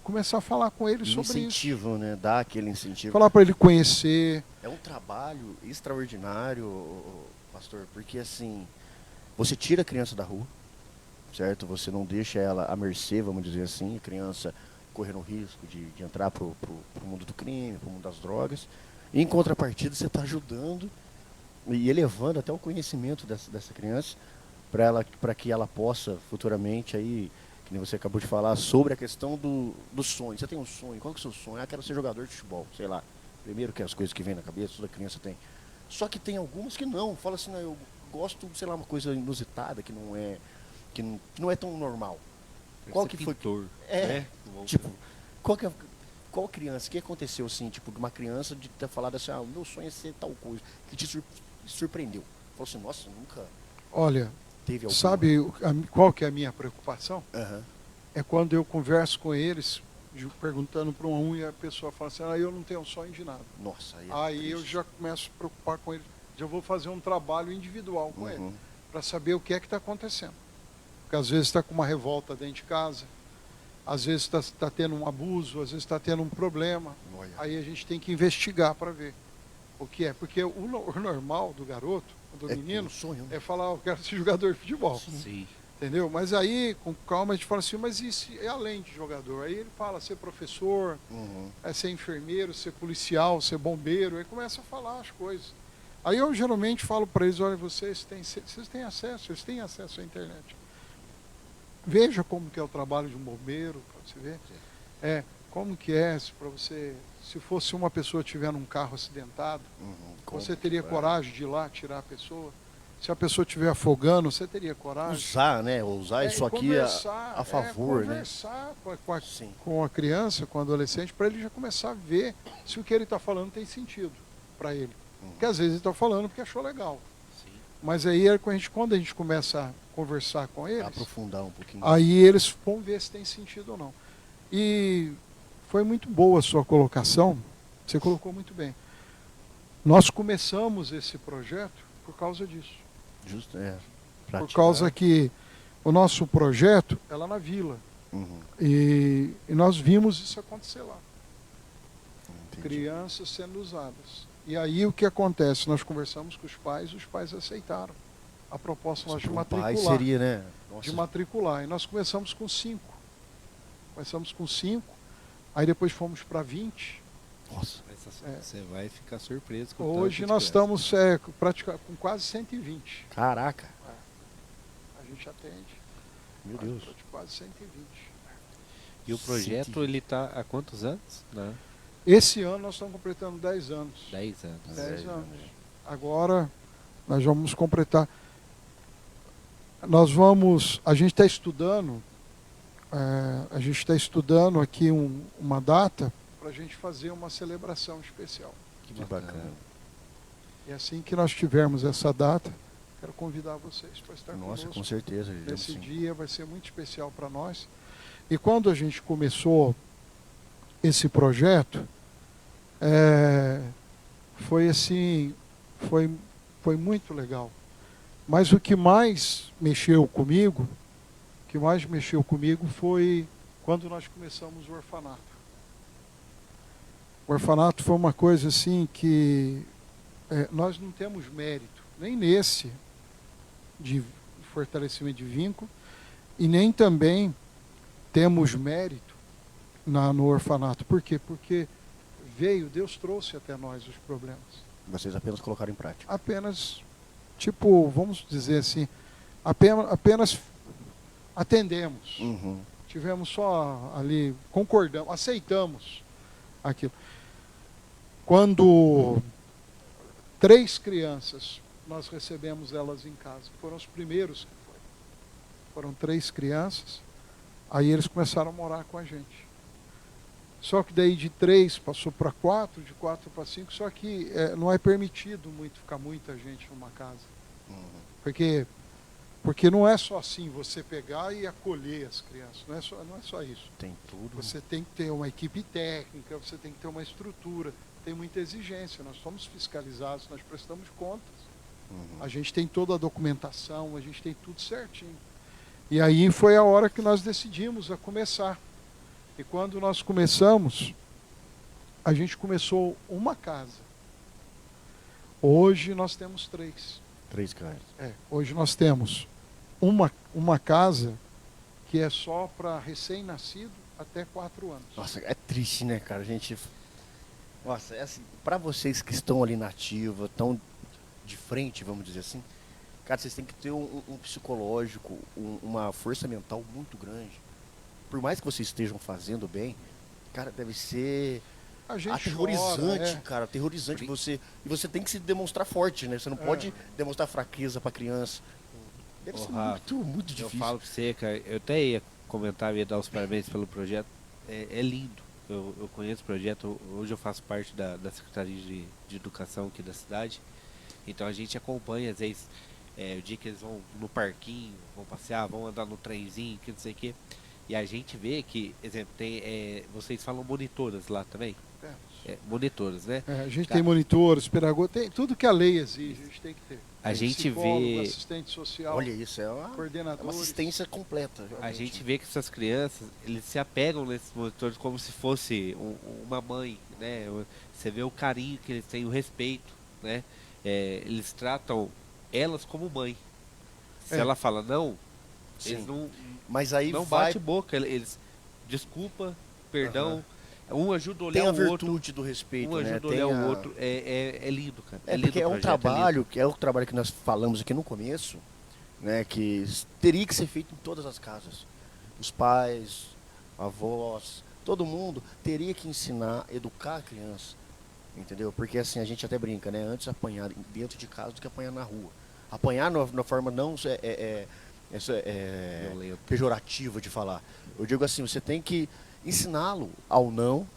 começar a falar com ele sobre isso. Incentivo, dar aquele incentivo. Falar para ele conhecer. É um trabalho extraordinário, pastor, porque assim, você tira a criança da rua, certo? Você não deixa ela à mercê, vamos dizer assim, a criança correndo o risco de entrar pro mundo do crime, pro mundo das drogas. E, em contrapartida, você está ajudando e elevando até o conhecimento dessa criança para que ela possa futuramente aí, que nem você acabou de falar, sobre a questão do sonho. Você tem um sonho, qual que é o seu sonho? Quero ser jogador de futebol, sei lá. Primeiro que as coisas que vêm na cabeça, toda criança tem. Só que tem algumas que não. Fala assim, eu gosto, sei lá, uma coisa inusitada, que não é tão normal. Qual que foi? Pintor, Tipo, qual criança, o que aconteceu assim, tipo, de uma criança de ter falado assim, o meu sonho é ser tal coisa, que te surpreendeu? Falou assim, nossa, nunca... Olha, teve alguma... sabe qual que é a minha preocupação? Uhum. É quando eu converso com eles, perguntando para um e a pessoa fala assim, eu não tenho sonho de nada. Nossa, aí eu já começo a preocupar com ele, já vou fazer um trabalho individual com ele, para saber o que é que está acontecendo. Porque às vezes está com uma revolta dentro de casa, às vezes está tendo um abuso, às vezes está tendo um problema. Olha. Aí a gente tem que investigar para ver o que é. Porque o normal do garoto, do menino, sonho, é falar, eu quero ser jogador de futebol. Sim. Entendeu? Mas aí, com calma, a gente fala assim, mas isso é além de jogador. Aí ele fala ser professor, ser enfermeiro, ser policial, ser bombeiro. Aí começa a falar as coisas. Aí eu geralmente falo para eles, olha, vocês têm acesso à internet. Veja como que é o trabalho de um bombeiro, para você ver. Como que é, para você, se fosse uma pessoa estiver num carro acidentado, você teria coragem de ir lá tirar a pessoa? Se a pessoa estiver afogando, você teria coragem? Usar isso aqui a favor, conversar com a criança, com o adolescente, para ele já começar a ver se o que ele está falando tem sentido para ele. Porque às vezes ele está falando porque achou legal. Sim. Mas aí quando a gente começa a conversar com eles, aprofundar um pouquinho. Aí eles vão ver se tem sentido ou não. E foi muito boa a sua colocação, você colocou muito bem. Nós começamos esse projeto por causa disso. Justo, por causa que o nosso projeto é lá na vila. E nós vimos isso acontecer lá. Entendi. Crianças sendo usadas. E aí o que acontece? Nós conversamos com os pais aceitaram a proposta nós de matricular. Pai seria, de matricular. E nós começamos com 5. Aí depois fomos para 20. Nossa, você vai ficar surpreso com hoje nós estamos praticamente com quase 120. Caraca. A gente atende. Meu Deus. Quase 120. E o projeto, ele tá há quantos anos? Né? Esse ano nós estamos completando 10 anos. 10 anos. 10 anos. Agora nós vamos completar. A gente está estudando, aqui uma data para a gente fazer uma celebração especial. Que bacana. E assim que nós tivermos essa data, quero convidar vocês para estar Nossa, conosco. com certeza. Nesse sim. dia vai ser muito especial para nós. E quando a gente começou esse projeto, foi assim, foi muito legal. Mas o que mais mexeu comigo, foi quando nós começamos o orfanato. O orfanato foi uma coisa assim que nós não temos mérito, nem nesse de fortalecimento de vínculo, e nem também temos mérito no orfanato. Por quê? Porque Deus trouxe até nós os problemas. Vocês apenas colocaram em prática. Apenas, vamos dizer assim, apenas atendemos. Uhum. Tivemos só ali, concordamos, aceitamos aquilo. Quando 3 crianças, nós recebemos elas em casa, foram os primeiros que foram 3 crianças, aí eles começaram a morar com a gente. Só que daí de 3 passou para 4, de 4 para 5, só que não é permitido ficar muita gente numa casa. Uhum. Porque não é só assim você pegar e acolher as crianças, não é só isso. Tem tudo. Você tem que ter uma equipe técnica, você tem que ter uma estrutura, tem muita exigência, nós somos fiscalizados, nós prestamos contas. Uhum. A gente tem toda a documentação, a gente tem tudo certinho. E aí foi a hora que nós decidimos a começar. E quando nós começamos, a gente começou uma casa. Hoje nós temos 3. 3 caras. Hoje nós temos uma casa que é só para recém-nascido até 4 anos. Nossa, é triste, né, cara? A gente... Nossa, assim, para vocês que estão ali na ativa, tão de frente, vamos dizer assim, cara, vocês têm que ter um psicológico, uma força mental muito grande. Por mais que vocês estejam fazendo bem, cara, deve ser aterrorizante, chora, cara, aterrorizante. E você tem que se demonstrar forte, né? Você não pode demonstrar fraqueza pra criança. Deve ser muito difícil. Eu falo pra você, cara, eu até ia comentar, ia dar os parabéns pelo projeto. É lindo. Eu conheço o projeto, hoje eu faço parte da Secretaria de Educação aqui da cidade. Então a gente acompanha, às vezes, o dia que eles vão no parquinho, vão passear, vão andar no trenzinho, que não sei o quê. E a gente vê que, exemplo, vocês falam monitoras lá também? Monitoras, né? A gente tem monitores, pedagogo, tem tudo que a lei exige, a gente tem que ter. A gente vê... assistente social, olha isso, é uma assistência completa. Realmente. A gente vê que essas crianças, eles se apegam nesses monitores como se fosse uma mãe, né? Você vê o carinho que eles têm, o respeito, né? Eles tratam elas como mãe. Se ela fala não, sim, eles não... Mas aí não bate boca, eles desculpa, perdão, um ajuda a olhar tem a o outro, virtude do respeito, um ajuda a olhar o outro, é lindo, cara. Porque é um trabalho, que nós falamos aqui no começo, né, que teria que ser feito em todas as casas. Os pais, avós, todo mundo teria que ensinar, educar a criança, entendeu? Porque assim, a gente até brinca, né, antes apanhar dentro de casa do que apanhar na rua. Apanhar na forma não pejorativa de falar. Eu digo assim, você tem que ensiná-lo ao não,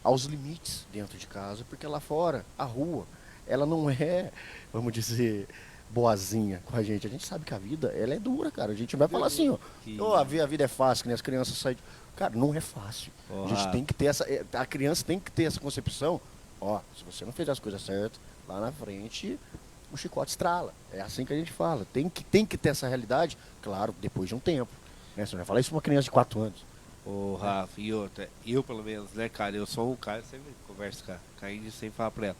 aos limites dentro de casa, porque lá fora, a rua, ela não é, vamos dizer, boazinha com a gente. A gente sabe que a vida, ela é dura, cara. A gente vai falar assim, a vida é fácil, que nem as crianças saem... Cara, não é fácil. A gente tem que ter a criança tem que ter essa concepção. Se você não fez as coisas certas, lá na frente... o chicote estrala. É assim que a gente fala. Tem que ter essa realidade, claro, depois de um tempo. Né? Você não vai falar isso pra uma criança de 4 anos. Rafa, e outra, eu pelo menos, né, cara, eu sou um cara, eu sempre converso com a Índia sem falar pra ela.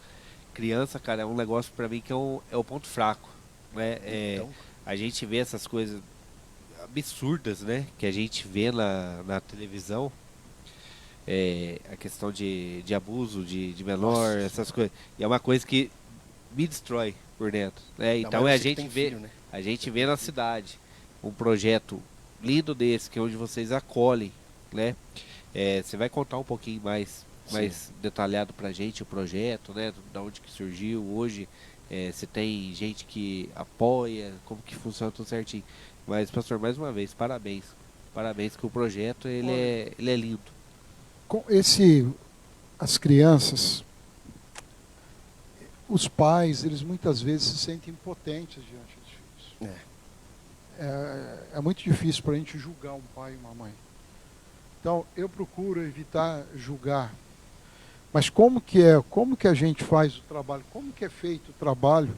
Criança, cara, é um negócio pra mim que é o ponto fraco. Né? Então... A gente vê essas coisas absurdas, né, que a gente vê na televisão. A questão de abuso de menor, essas coisas. E é uma coisa que me destrói por dentro, né? Então a gente vê, filho, né? A gente vê na cidade um projeto lindo desse, que é onde vocês acolhem, né? Você vai contar um pouquinho mais detalhado pra gente o projeto, né? Da onde que surgiu hoje. Se tem gente que apoia, como que funciona tudo certinho. Mas, pastor, mais uma vez, parabéns. Parabéns que o projeto ele é lindo. Com as crianças, os pais, eles muitas vezes se sentem impotentes diante dos filhos. É muito difícil para a gente julgar um pai e uma mãe. Então, eu procuro evitar julgar. Mas como que a gente faz o trabalho? Como que é feito o trabalho?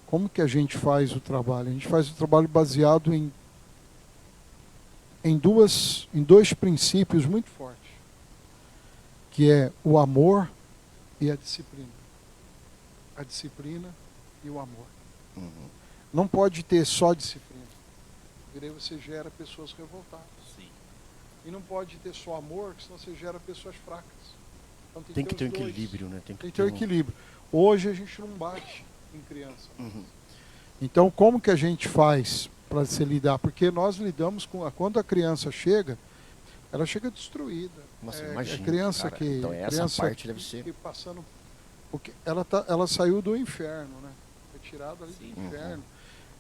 Como que a gente faz o trabalho? A gente faz o trabalho baseado em dois princípios muito fortes, que é o amor e a disciplina. A disciplina e o amor. Não pode ter só disciplina, porque daí você gera pessoas revoltadas. Sim. E não pode ter só amor, senão você gera pessoas fracas. Então Tem que ter um os dois. equilíbrio, né? Tem que ter um equilíbrio. Hoje a gente não bate em criança. Então, como que a gente faz para se lidar? Porque nós lidamos com... Quando a criança chega, ela chega destruída. Nossa, imagina, a criança cara. que... Então essa criança parte deve ser... que passando, porque ela saiu do inferno, né? Foi tirada ali do inferno.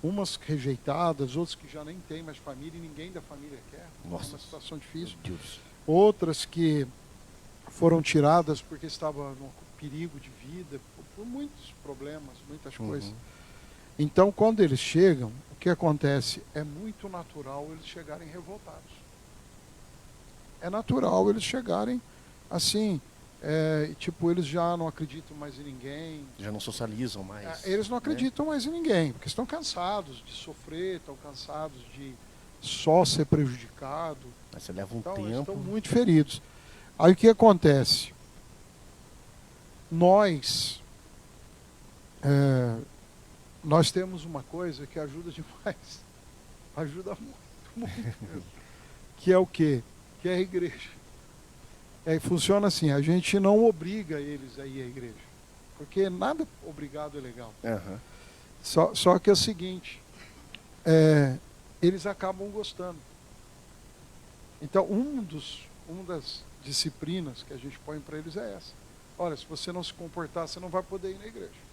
Umas rejeitadas, outras que já nem tem mais família e ninguém da família quer. Nossa. É uma situação difícil. Meu Deus. Outras que foram tiradas porque estavam no perigo de vida, por muitos problemas, muitas coisas. Então, quando eles chegam, o que acontece? É muito natural eles chegarem revoltados. É natural eles chegarem assim, tipo, eles já não acreditam mais em ninguém. Já não socializam mais. Eles não acreditam mais em ninguém, porque estão cansados de sofrer, estão cansados de só ser prejudicado. Mas você leva um Então, tempo. eles estão muito feridos. Aí o que acontece? Nós temos uma coisa que ajuda demais. Ajuda muito, muito mesmo. Que é o quê? Que é a igreja. Funciona assim, a gente não obriga eles a ir à igreja. Porque nada obrigado é legal. Só que é o seguinte, eles acabam gostando. Então, uma das disciplinas que a gente põe para eles é essa. Olha, se você não se comportar, você não vai poder ir na igreja.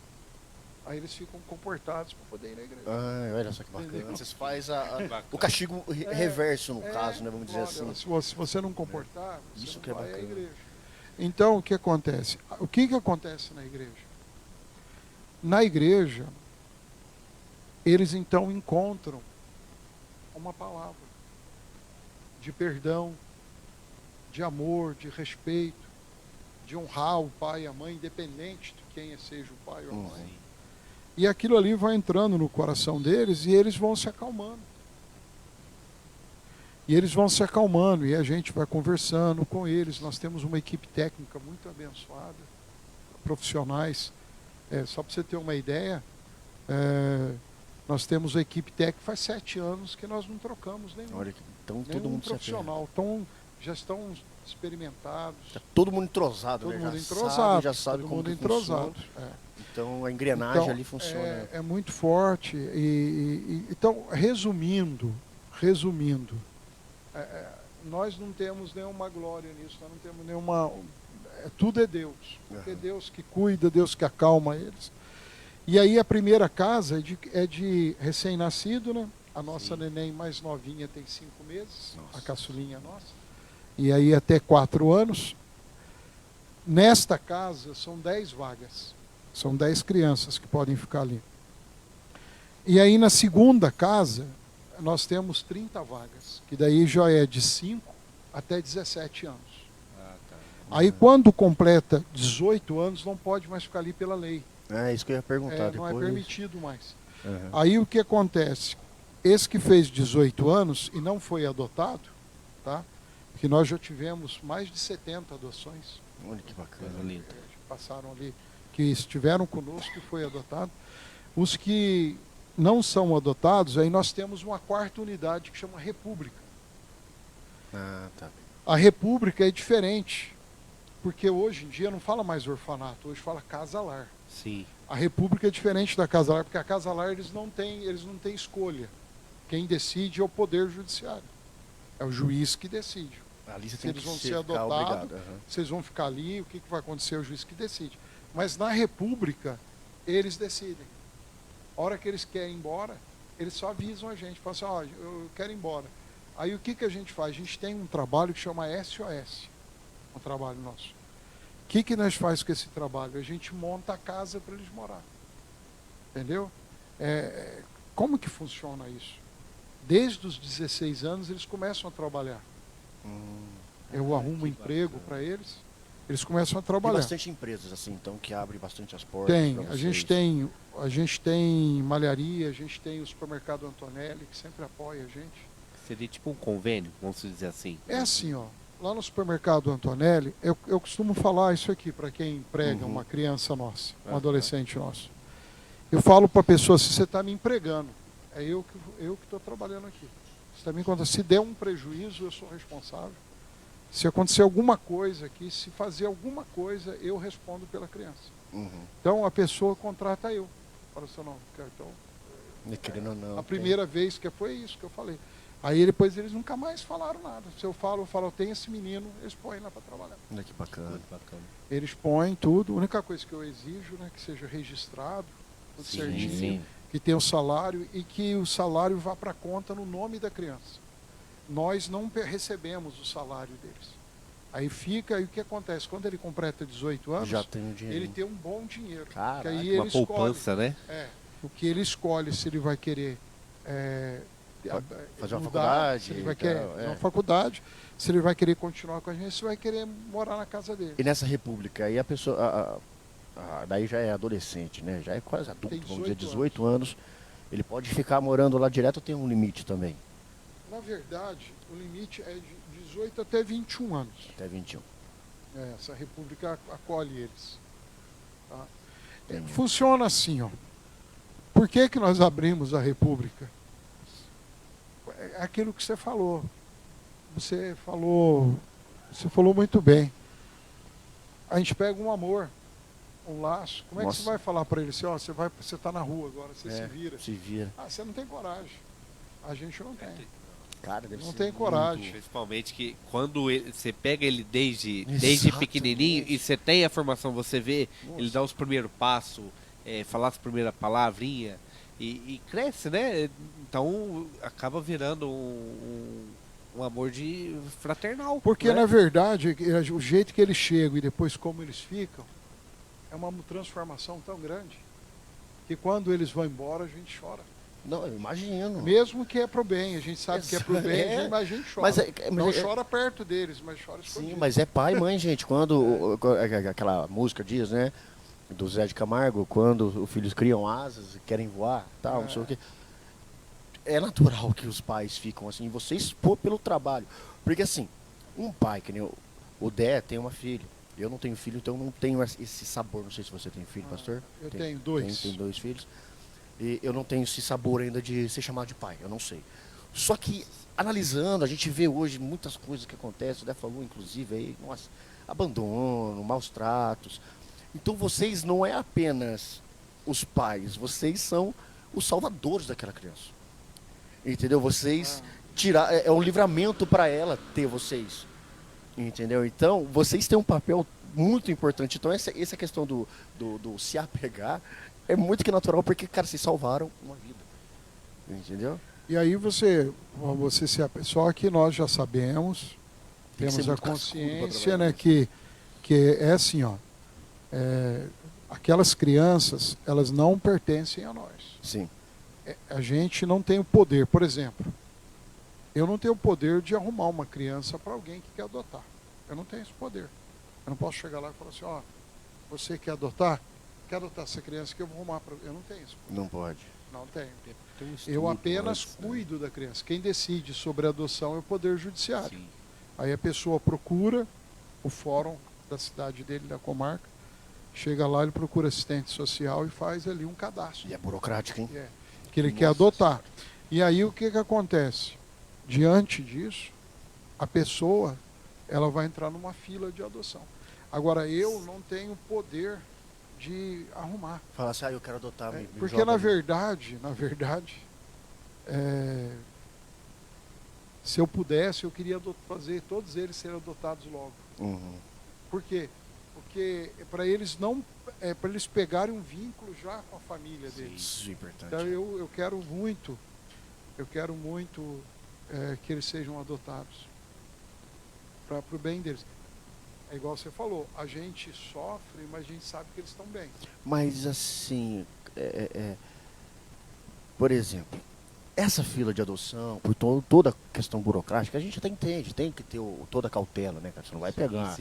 Aí eles ficam comportados para poder ir na igreja. Olha só que bacana. Vocês fazem o castigo reverso, no caso, né? Vamos dizer assim. Se você não comportar, você Isso não que é vai à bacana. igreja. Então, o que acontece? O que acontece na igreja? Na igreja, eles então encontram uma palavra de perdão, de amor, de respeito, de honrar o pai e a mãe, independente de quem seja o pai ou a mãe. E aquilo ali vai entrando no coração deles e eles vão se acalmando. E eles vão se acalmando e a gente vai conversando com eles. Nós temos uma equipe técnica muito abençoada, profissionais. Só para você ter uma ideia, nós temos a equipe técnica, faz 7 anos que nós não trocamos nenhum. Olha, então todo mundo profissional. Já estão experimentados. Tá todo mundo entrosado, todo né? mundo Já entrosado. já sabe todo como mundo que entrosado. funciona. Então a engrenagem ali funciona. É muito forte. Então, resumindo, nós não temos nenhuma glória nisso, nós não temos nenhuma... tudo é Deus. É Deus que cuida, Deus que acalma eles. E aí a primeira casa é de recém-nascido, né? A nossa neném mais novinha tem 5 meses, a caçulinha nossa. E aí até 4 anos. Nesta casa são 10 vagas. São 10 crianças que podem ficar ali. E aí na segunda casa, nós temos 30 vagas, que daí já é de 5 até 17 anos. Aí quando completa 18 anos, não pode mais ficar ali pela lei. Isso que eu ia perguntar depois. Não é permitido mais. Aí o que acontece? Esse que fez 18 anos e não foi adotado, tá? Porque nós já tivemos mais de 70 adoções. Olha que bacana, lindo. Passaram ali, que estiveram conosco e foi adotado. Os que não são adotados, aí nós temos uma 4ª unidade que chama República. Tá. A República é diferente, porque hoje em dia não fala mais orfanato, hoje fala casa-lar. Sim. A República é diferente da casa-lar, porque a casa-lar eles não têm escolha. Quem decide é o Poder Judiciário. É o juiz que decide. Ali você Se tem eles que vão ser ficar adotados, obrigado. Aham. vocês vão ficar ali, o que vai acontecer, é o juiz que decide. Mas na República, eles decidem. A hora que eles querem ir embora, eles só avisam a gente, falam assim, ó, eu quero ir embora. Aí o que a gente faz? A gente tem um trabalho que chama SOS, um trabalho nosso. O que nós fazemos com esse trabalho? A gente monta a casa para eles morar. Entendeu? Como que funciona isso? Desde os 16 anos eles começam a trabalhar. Eu arrumo um emprego para eles começam a Tem trabalhar. bastante empresas assim, então, que abrem bastante as portas. Tem, pra a gente vocês. tem malharia, a gente tem o supermercado Antonelli, que sempre apoia a gente. Seria tipo um convênio, vamos dizer assim. É assim, ó, lá no supermercado Antonelli, eu costumo falar isso aqui para quem emprega uma criança nossa, um adolescente nosso. Eu falo para a pessoa, se você está me empregando, é eu que estou trabalhando aqui. Você tá me contando, se der um prejuízo, eu sou responsável. Se acontecer alguma coisa aqui, se fazer alguma coisa, eu respondo pela criança. Então a pessoa contrata eu. Fala assim, não, então, Querendo ou não. a primeira vez que foi isso que eu falei. Aí depois eles nunca mais falaram nada. Se eu falo, tem esse menino, eles põem lá para trabalhar. Olha que bacana. Muito bacana. Eles põem tudo. A única coisa que eu exijo, né, que seja registrado, tudo certinho, sim. que tenha o salário e que o salário vá para a conta no nome da criança. Nós não recebemos o salário deles. Aí fica, e o que acontece? Quando ele completa 18 anos, Já tem o dinheiro. ele tem um bom dinheiro. Caraca, que aí Uma ele poupança, escolhe, né? o que ele escolhe se ele vai querer fazer uma mudar, faculdade se ele vai e querer tal, fazer uma faculdade, se ele vai querer continuar com a gente, se vai querer morar na casa dele. E nessa república, aí a pessoa, daí já é adolescente, né? Já é quase adulto, Tem vamos dizer, 18 18 anos. Ele pode ficar morando lá direto ou tem um limite também? Na verdade, o limite é de 18 até 21 anos. Até 21. Essa república acolhe eles. Tá? Entendi. Funciona assim, ó. Por que nós abrimos a república? É aquilo que você falou. Você falou muito bem. A gente pega um amor, um laço. Como é que Nossa. você vai falar para ele assim, ó, você está na rua agora, você se vira. Se vira. Você não tem coragem. A gente não tem. Cara, deve Não ser tem muito- coragem. Principalmente que quando você pega ele desde Exato, pequenininho nossa. e você tem a formação, você vê ele dá os primeiros passos, falar as primeiras palavrinhas e cresce, né? Então acaba virando um amor de fraternal. Porque, né? na verdade, o jeito que eles chegam e depois como eles ficam, é uma transformação tão grande que quando eles vão embora, a gente chora. Não, eu imagino. Mesmo que é pro bem, a gente sabe que é pro bem, É. mas a gente chora. Mas Não é- chora perto deles, mas chora Sim, escondido. mas é pai e mãe, gente. Quando aquela música diz, né? Do Zé de Camargo, quando os filhos criam asas e querem voar, tal, não sei o quê. É natural que os pais ficam assim, vocês pelo trabalho. Porque assim, um pai, que nem o Dé tem uma filha. Eu não tenho filho, então não tenho esse sabor. Não sei se você tem filho, pastor. Eu tenho dois. Tem 2 filhos. E eu não tenho esse sabor ainda de ser chamado de pai, eu não sei. Só que, analisando, a gente vê hoje muitas coisas que acontecem, o Dé falou, inclusive, aí, nossa, abandono, maus tratos. Então vocês não é apenas os pais, vocês são os salvadores daquela criança. Entendeu? Vocês tirar, é um livramento para ela ter vocês. Entendeu? Então, vocês têm um papel muito importante. Então, essa questão do se apegar é muito que natural, porque, cara, vocês salvaram uma vida. Entendeu? E aí você se só que nós já sabemos, Tem que ser temos a muito cascudo pra consciência, trabalhar né, nisso. que é assim, ó, aquelas crianças, elas não pertencem a nós. Sim. A gente não tem o poder, por exemplo, eu não tenho o poder de arrumar uma criança para alguém que quer adotar. Eu não tenho esse poder. Eu não posso chegar lá e falar assim, ó, você quer adotar essa criança que eu vou arrumar para... Eu não tenho isso. Não pode. Não tenho. Tem um estudo Eu apenas antes, né? cuido da criança. Quem decide sobre a adoção é o Poder Judiciário. Sim. Aí a pessoa procura o fórum da cidade dele, da comarca, chega lá, ele procura assistente social e faz ali um cadastro. E é burocrático, hein? Que ele quer adotar. E aí o que acontece? Diante disso, a pessoa ela vai entrar numa fila de adoção. Agora, eu não tenho poder de arrumar. Fala assim, eu quero adotar. me Porque, joga na ali. verdade, Se eu pudesse, eu queria fazer todos eles serem adotados logo. Por quê? Porque para eles não, para eles pegarem um vínculo já com a família deles. Isso é importante. Então eu quero muito que eles sejam adotados para o bem deles. É igual você falou, a gente sofre, mas a gente sabe que eles estão bem. Mas assim, por exemplo, essa fila de adoção, por toda a questão burocrática, a gente até entende, tem que ter toda a cautela, né, cara? Você não vai pegar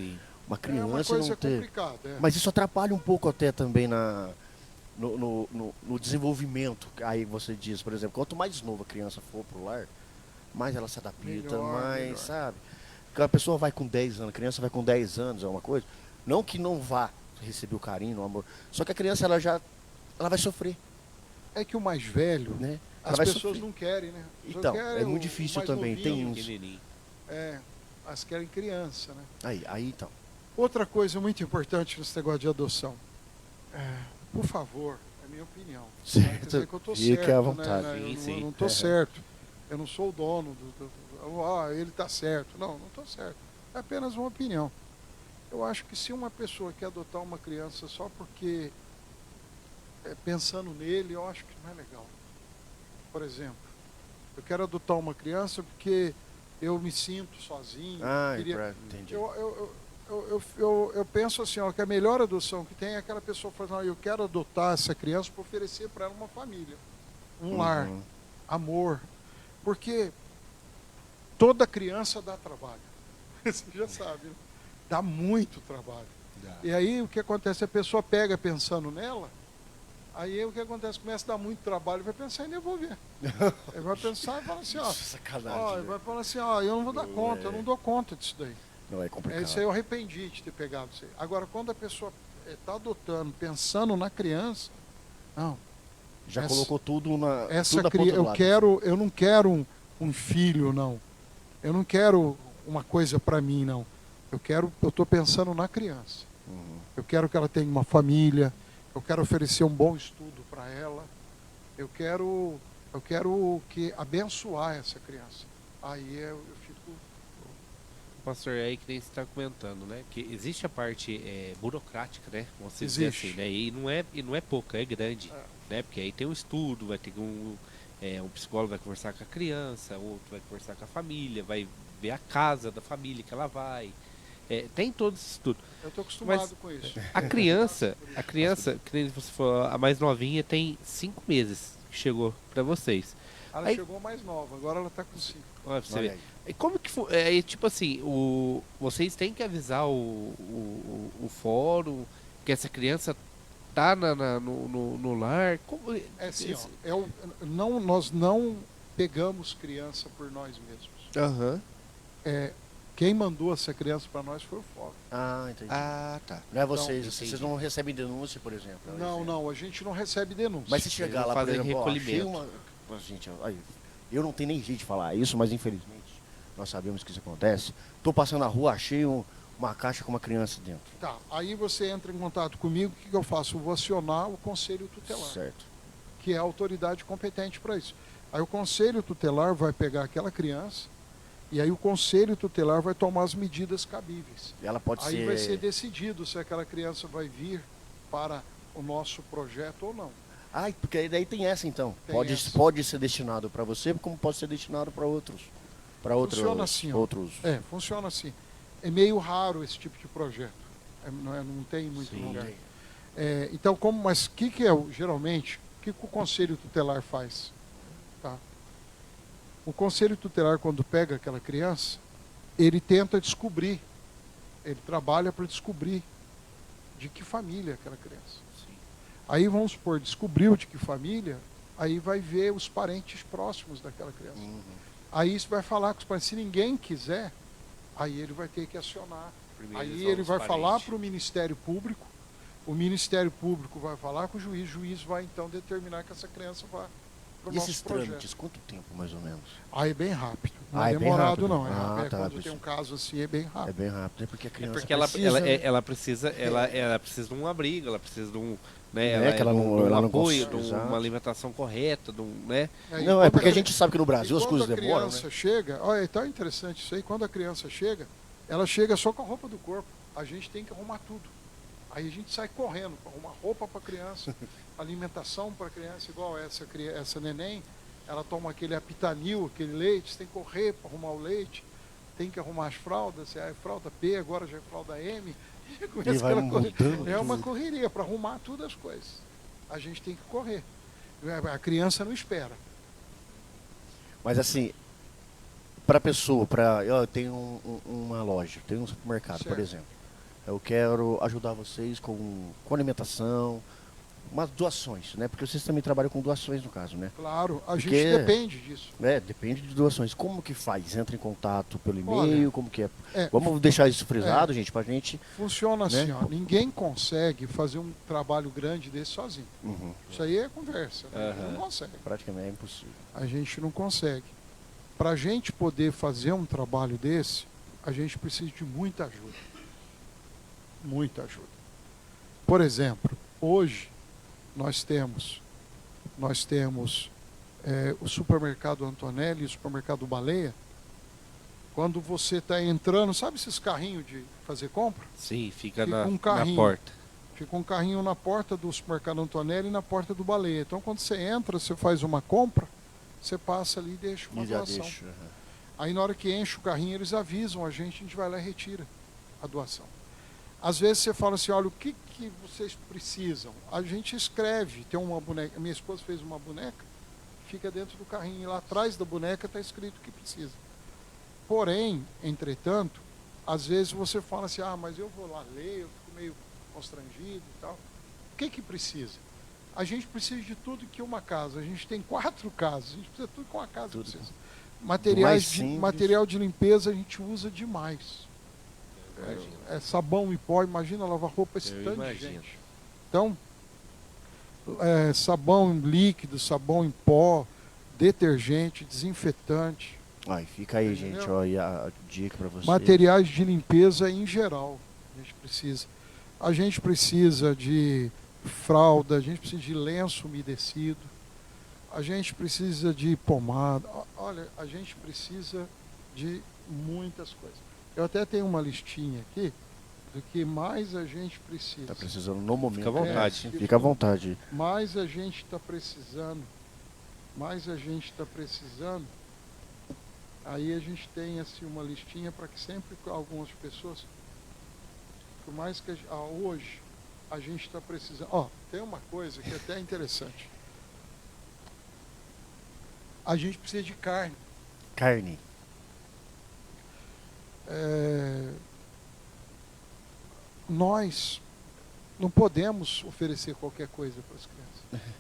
uma criança uma coisa e não ter. complicada. Mas isso atrapalha um pouco até também no desenvolvimento. Aí você diz, por exemplo, quanto mais nova a criança for pro lar, mais ela se adapta, Melhor. sabe? Porque a pessoa vai com 10 anos, a criança vai com 10 anos, é uma coisa. Não que não vá receber o carinho, o amor. Só que a criança, ela vai sofrer, É que o mais velho, né? as pessoas não querem, né? As pessoas Então, querem é muito o difícil mais também, tem novinho. uns. Elas querem criança, né? Aí então. Outra coisa muito importante nesse negócio de adoção. Por favor, é a minha opinião. Certo. Não quer dizer que eu tô Fique certo, à vontade. né? Eu não tô certo. Eu não sou o dono ele está certo. Não estou certo. É apenas uma opinião. Eu acho que se uma pessoa quer adotar uma criança só porque pensando nele, eu acho que não é legal. Por exemplo, eu quero adotar uma criança porque eu me sinto sozinho. Entendi. Eu penso assim, que a melhor adoção que tem é aquela pessoa que fala, eu quero adotar essa criança para oferecer para ela uma família, um lar, amor. Porque toda criança dá trabalho. Você já sabe, né? Dá muito trabalho. E aí o que acontece? A pessoa pega pensando nela, aí o que acontece? Começa a dar muito trabalho, vai pensar em devolver. Ele vai pensar e fala assim, sacanagem, vai falar assim, eu não vou dar conta, eu não dou conta disso daí. Não é complicado. Isso aí eu arrependi de ter pegado isso aí. Agora, quando a pessoa está adotando, pensando na criança, não. Já colocou tudo na. Essa tudo criança, eu não quero um filho, não. Eu não quero uma coisa para mim, não. Eu estou pensando na criança. Eu quero que ela tenha uma família. Eu quero oferecer um bom estudo para ela. Eu quero abençoar essa criança. Aí eu fico. Pastor, é aí que nem você está comentando, né? Que existe a parte burocrática, né? Vamos dizer assim, né? E não é pouca, é grande, né? Porque aí tem um estudo, vai ter um psicólogo vai conversar com a criança, outro vai conversar com a família, vai ver a casa da família que ela vai. Tem todo esse estudo. Eu estou acostumado com isso. A criança, que nem você falou, a mais novinha tem 5 meses que chegou para vocês. Ela chegou mais nova, agora ela está com 5. Olha pra você ver. E como que tipo assim, vocês têm que avisar o fórum que essa criança tá no lar? Como, assim, nós não pegamos criança por nós mesmos. Quem mandou essa criança para nós foi o fórum. Entendi. Tá. Não é vocês não recebem denúncia, por exemplo? Não, a gente não recebe denúncia. Mas se chegar lá, por exemplo, recolhimento. Gente, eu não tenho nem jeito de falar isso, mas infelizmente nós sabemos que isso acontece. Estou passando na rua, achei uma caixa com uma criança dentro. Tá, aí você entra em contato comigo, o que eu faço? Eu vou acionar o Conselho Tutelar. Certo. Que é a autoridade competente para isso. Aí o Conselho Tutelar vai pegar aquela criança e aí o Conselho Tutelar vai tomar as medidas cabíveis. Ela pode aí vai ser decidido se aquela criança vai vir para o nosso projeto ou não. Porque daí tem essa então. Pode ser destinado para você, como pode ser destinado para outros. Funciona assim. Funciona assim. É meio raro esse tipo de projeto. Não tem muito lugar. Então, mas o que geralmente, o que o Conselho Tutelar faz? Tá? O Conselho Tutelar, quando pega aquela criança, ele tenta descobrir, ele trabalha para descobrir de que família é aquela criança. Aí vamos supor, descobriu de que família, aí vai ver os parentes próximos daquela criança. Aí isso vai falar com os parentes. Se ninguém quiser, aí ele vai ter que acionar. Aí ele vai falar para o Ministério Público, o Ministério Público vai falar com o juiz vai então determinar que essa criança vá para o nosso projeto. Trâmites, quanto tempo mais ou menos? Aí é bem rápido. Não Ah, é é bem demorado, rápido. não. Ah, tá, Quando por tem isso. um caso assim, é bem É rápido. bem rápido, é porque a É criança porque ela, precisa, né? ela precisa de um abrigo, ela precisa de um, né, É que ela de não- ela não apoio, consegue, de exato. uma alimentação correta, de um, né? É, e Não, é quando porque a cri- gente sabe que no Brasil e as quando coisas a demoram, né? criança chega, olha, é tão interessante isso aí, quando a criança chega, ela chega só com a roupa do corpo. A gente tem que arrumar tudo. Aí a gente sai correndo para arrumar roupa para a criança, alimentação para a criança, igual essa neném, ela toma aquele apitanil, aquele leite, você tem que correr para arrumar o leite, tem que arrumar as fraldas, é fralda P, agora já é fralda M, e começa E vai aquela correria. mudando É uma tudo. correria para arrumar todas as coisas. A gente tem que correr. A criança não espera. Mas assim, para pessoa, eu tenho uma loja, tenho um supermercado, por Certo. exemplo. Eu quero ajudar vocês com alimentação, umas doações, né? Porque vocês também trabalham com doações no caso, né? Claro, a Porque- gente depende disso. É, depende de doações. Como que faz? Entra em contato pelo Olha, e-mail? Como que é? É, Vamos deixar isso frisado, gente, pra gente. funciona assim, né? ó, ninguém consegue fazer um trabalho grande desse sozinho. Uhum, Isso aí é conversa, né? Aham. Não consegue. praticamente é impossível. A gente não consegue. Para a gente poder fazer um trabalho desse, a gente precisa de muita ajuda. Muita ajuda. Por exemplo, hoje nós temos o supermercado Antonelli e o supermercado Baleia. Quando você está entrando, sabe esses carrinhos de fazer compra? Sim, fica Fica um na carrinho. porta. Fica um carrinho na porta do supermercado Antonelli e na porta do Baleia. Então, quando você entra, você faz uma compra, você passa ali e deixa uma E já doação. deixo. aham. Aí, na hora que enche o carrinho, eles avisam a gente vai lá e retira a doação. Às vezes você fala assim, olha, o que vocês precisam? A gente escreve, tem uma boneca, minha esposa fez uma boneca, fica dentro do carrinho, e lá atrás da boneca está escrito o que precisa. Porém, entretanto, às vezes você fala assim, mas eu vou lá ler, eu fico meio constrangido e tal. O que precisa? A gente precisa de tudo que uma casa. A gente tem 4 casas, a gente precisa de tudo que uma casa Tudo. precisa. Do mais simples. Material de limpeza a gente usa demais. É sabão e pó, imagina lavar roupa esse Eu tanto de imagino. gente. Então, sabão em líquido, sabão em pó, detergente, desinfetante, Aí, fica aí, Entendeu? gente, ó, e a dica pra vocês. materiais de limpeza em geral. A gente precisa. A gente precisa de fralda, a gente precisa de lenço umedecido, a gente precisa de pomada. Olha, a gente precisa de muitas coisas. Eu até tenho uma listinha aqui do que mais a gente precisa. Tá precisando no momento. Fica à vontade. Sim, fica à vontade. Mais a gente está precisando, aí a gente tem assim uma listinha para que sempre algumas pessoas, por mais que hoje a gente está precisando, tem uma coisa que é até interessante, a gente precisa de carne. Carne. Nós não podemos oferecer qualquer coisa para as crianças.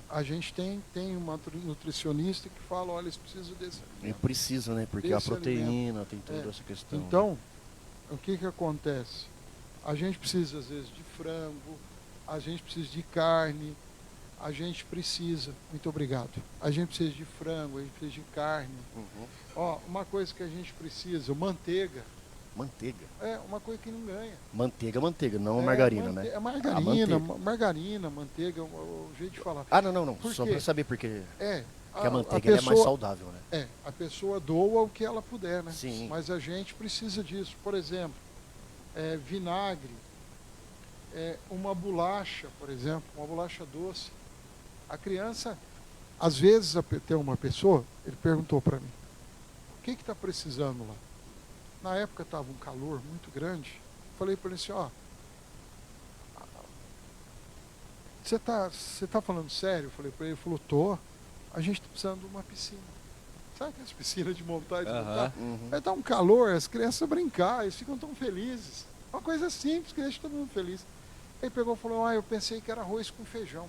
A gente tem uma nutricionista que fala, olha, eles precisam desse E alimento. precisa, né? Porque Desse a proteína tem toda essa questão. Então, o que acontece? A gente precisa, às vezes, de frango, a gente precisa de carne, a gente precisa, muito obrigado, a gente precisa de frango, a gente precisa de carne. Uhum. Uma coisa que a gente precisa, manteiga, Manteiga. é uma coisa que não ganha. Manteiga, não margarina, né? É Ah, margarina, manteiga. margarina, manteiga, é o jeito de falar. Não. Por Só quê? pra saber porque que a manteiga ela é mais saudável, né? A pessoa doa o que ela puder, né? Sim. Mas a gente precisa disso. Por exemplo, vinagre, uma bolacha, por exemplo, uma bolacha doce. A criança, às vezes, tem uma pessoa, ele perguntou para mim, o que está precisando lá? Na época estava um calor muito grande. Falei para ele assim, você tá falando sério? Falei para ele, ele falou, tô. A gente está precisando de uma piscina. Sabe aquelas piscinas de montar e desmontar? Uhum. Vai dar um calor, as crianças brincar, eles ficam tão felizes. Uma coisa simples que deixa todo mundo feliz. Ele pegou e falou, eu pensei que era arroz com feijão.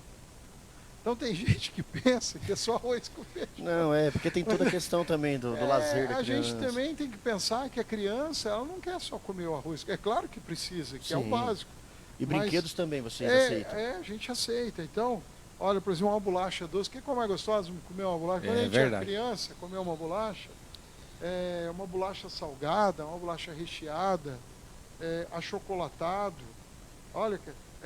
Então tem gente que pensa que é só arroz com feijão. Não, porque tem toda a questão também do lazer da A criança. gente também tem que pensar que a criança, ela não quer só comer o arroz. É claro que precisa, que é o Sim. básico. E Mas brinquedos também vocês aceitam? A gente aceita. Então, olha, por exemplo, uma bolacha doce. O que é mais gostoso de comer uma bolacha? É Quando a gente é verdade. criança, comer uma bolacha, uma bolacha salgada, uma bolacha recheada, achocolatado, olha,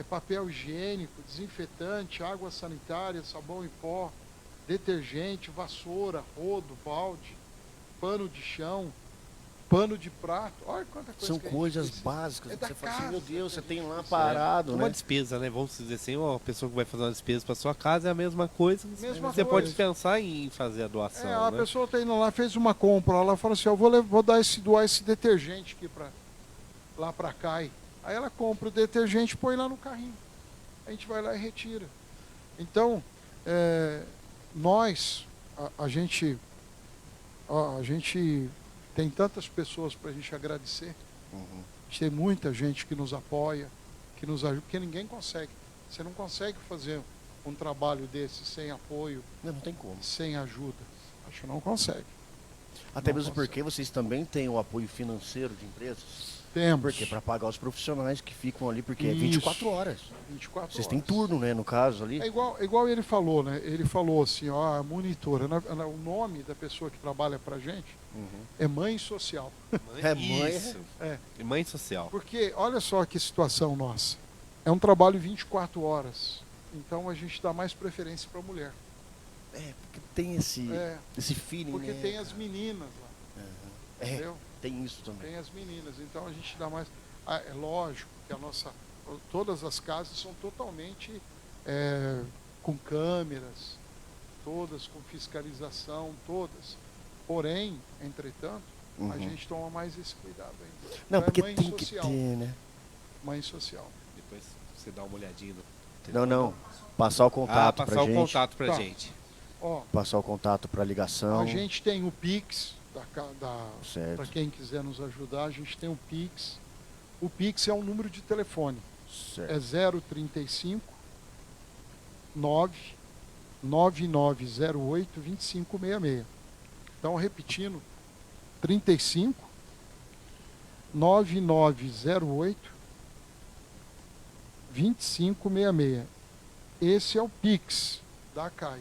papel higiênico, desinfetante, água sanitária, sabão em pó, detergente, vassoura, rodo, balde, pano de chão, pano de prato. Olha quanta coisa. São que coisas básicas. da Você fala casa assim, meu Deus, você que a tem gente lá precisa. parado, Uma né? despesa, né? Vamos dizer assim, uma pessoa que vai fazer uma despesa para sua casa é a mesma coisa. Mesma você coisa. pode pensar em fazer a doação, A né? pessoa tá indo lá, fez uma compra, ela fala assim, eu vou doar esse detergente aqui lá para CAI. Aí ela compra o detergente e põe lá no carrinho. A gente vai lá e retira. Então, a gente tem tantas pessoas para a gente agradecer. Uhum. A gente tem muita gente que nos apoia, que nos ajuda, porque ninguém consegue. Você não consegue fazer um trabalho desse sem apoio, Não tem como. sem ajuda. Acho que não consegue. Até Não mesmo consegue. porque vocês também têm o apoio financeiro de empresas. Temos. Porque para pagar os profissionais que ficam ali, porque é Isso. 24 horas. 24 Vocês horas. têm turno, né, no caso ali. É igual ele falou, né? Ele falou assim, ó, a monitora, o nome da pessoa que trabalha pra gente Uhum. é mãe social. É mãe. Isso. É. Mãe social. Porque olha só que situação nossa. É um trabalho 24 horas. Então a gente dá mais preferência para a mulher. Porque tem esse feeling, Porque né, tem as cara? meninas lá. É, Entendeu? tem isso também. Tem as meninas. Então a gente dá mais. É lógico que todas as casas são totalmente com câmeras, todas com fiscalização, todas. Porém, entretanto, a Uhum. gente toma mais esse cuidado ainda. Não, Então, porque mãe tem social. que ter, né? Mãe social. Depois você dá uma olhadinha no Não. Passar o contato passar pra o gente. contato pra Tá. gente. Ó, Passar o contato pra ligação. a gente tem o Pix, Certo. para quem quiser nos ajudar, a gente tem o Pix. O Pix é um número de telefone. Certo. É 035 99908 2566. Então, repetindo, 35 9908 2566. Esse é o Pix da CAI.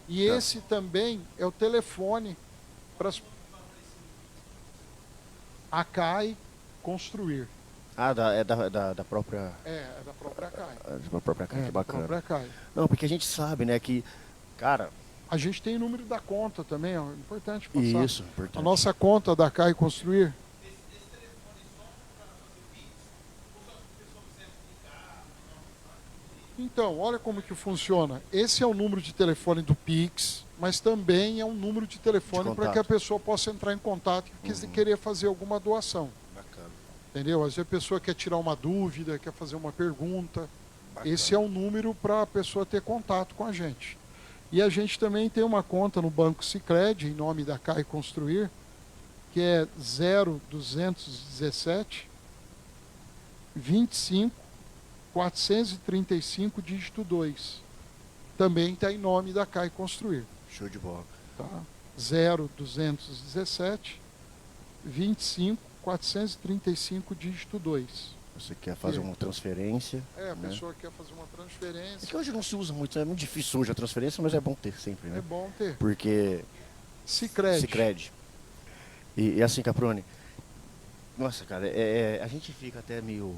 E Tá. esse também é o telefone para a CAI construir. É da própria. É da própria CAI. Da própria casa, que Da bacana. própria CAI. Não, porque a gente sabe, né, que, cara, A gente tem o número da conta também, ó, importante passar. isso, importante. A nossa conta da CAI construir. Então, olha como que funciona. Esse é o número de telefone do Pix, mas também é um número de telefone De para que a pessoa possa entrar em contato e querer fazer alguma doação. Bacana. Entendeu? Às vezes a pessoa quer tirar uma dúvida, quer fazer uma pergunta. Bacana. Esse é um número para a pessoa ter contato com a gente. E a gente também tem uma conta no Banco Sicredi, em nome da CAI Construir, que é 0217 25 435 dígito 2. Também está em nome da CAI Construir. Show de bola. Tá? 0217 25 435 dígito 2. Você quer fazer uma transferência. A né? pessoa quer fazer uma É transferência. que hoje não se usa muito, é muito difícil hoje a transferência, mas é bom ter sempre, né? É bom ter. Porque Sicredi. Sicredi. E assim, Caprone, nossa, cara, a gente fica até meio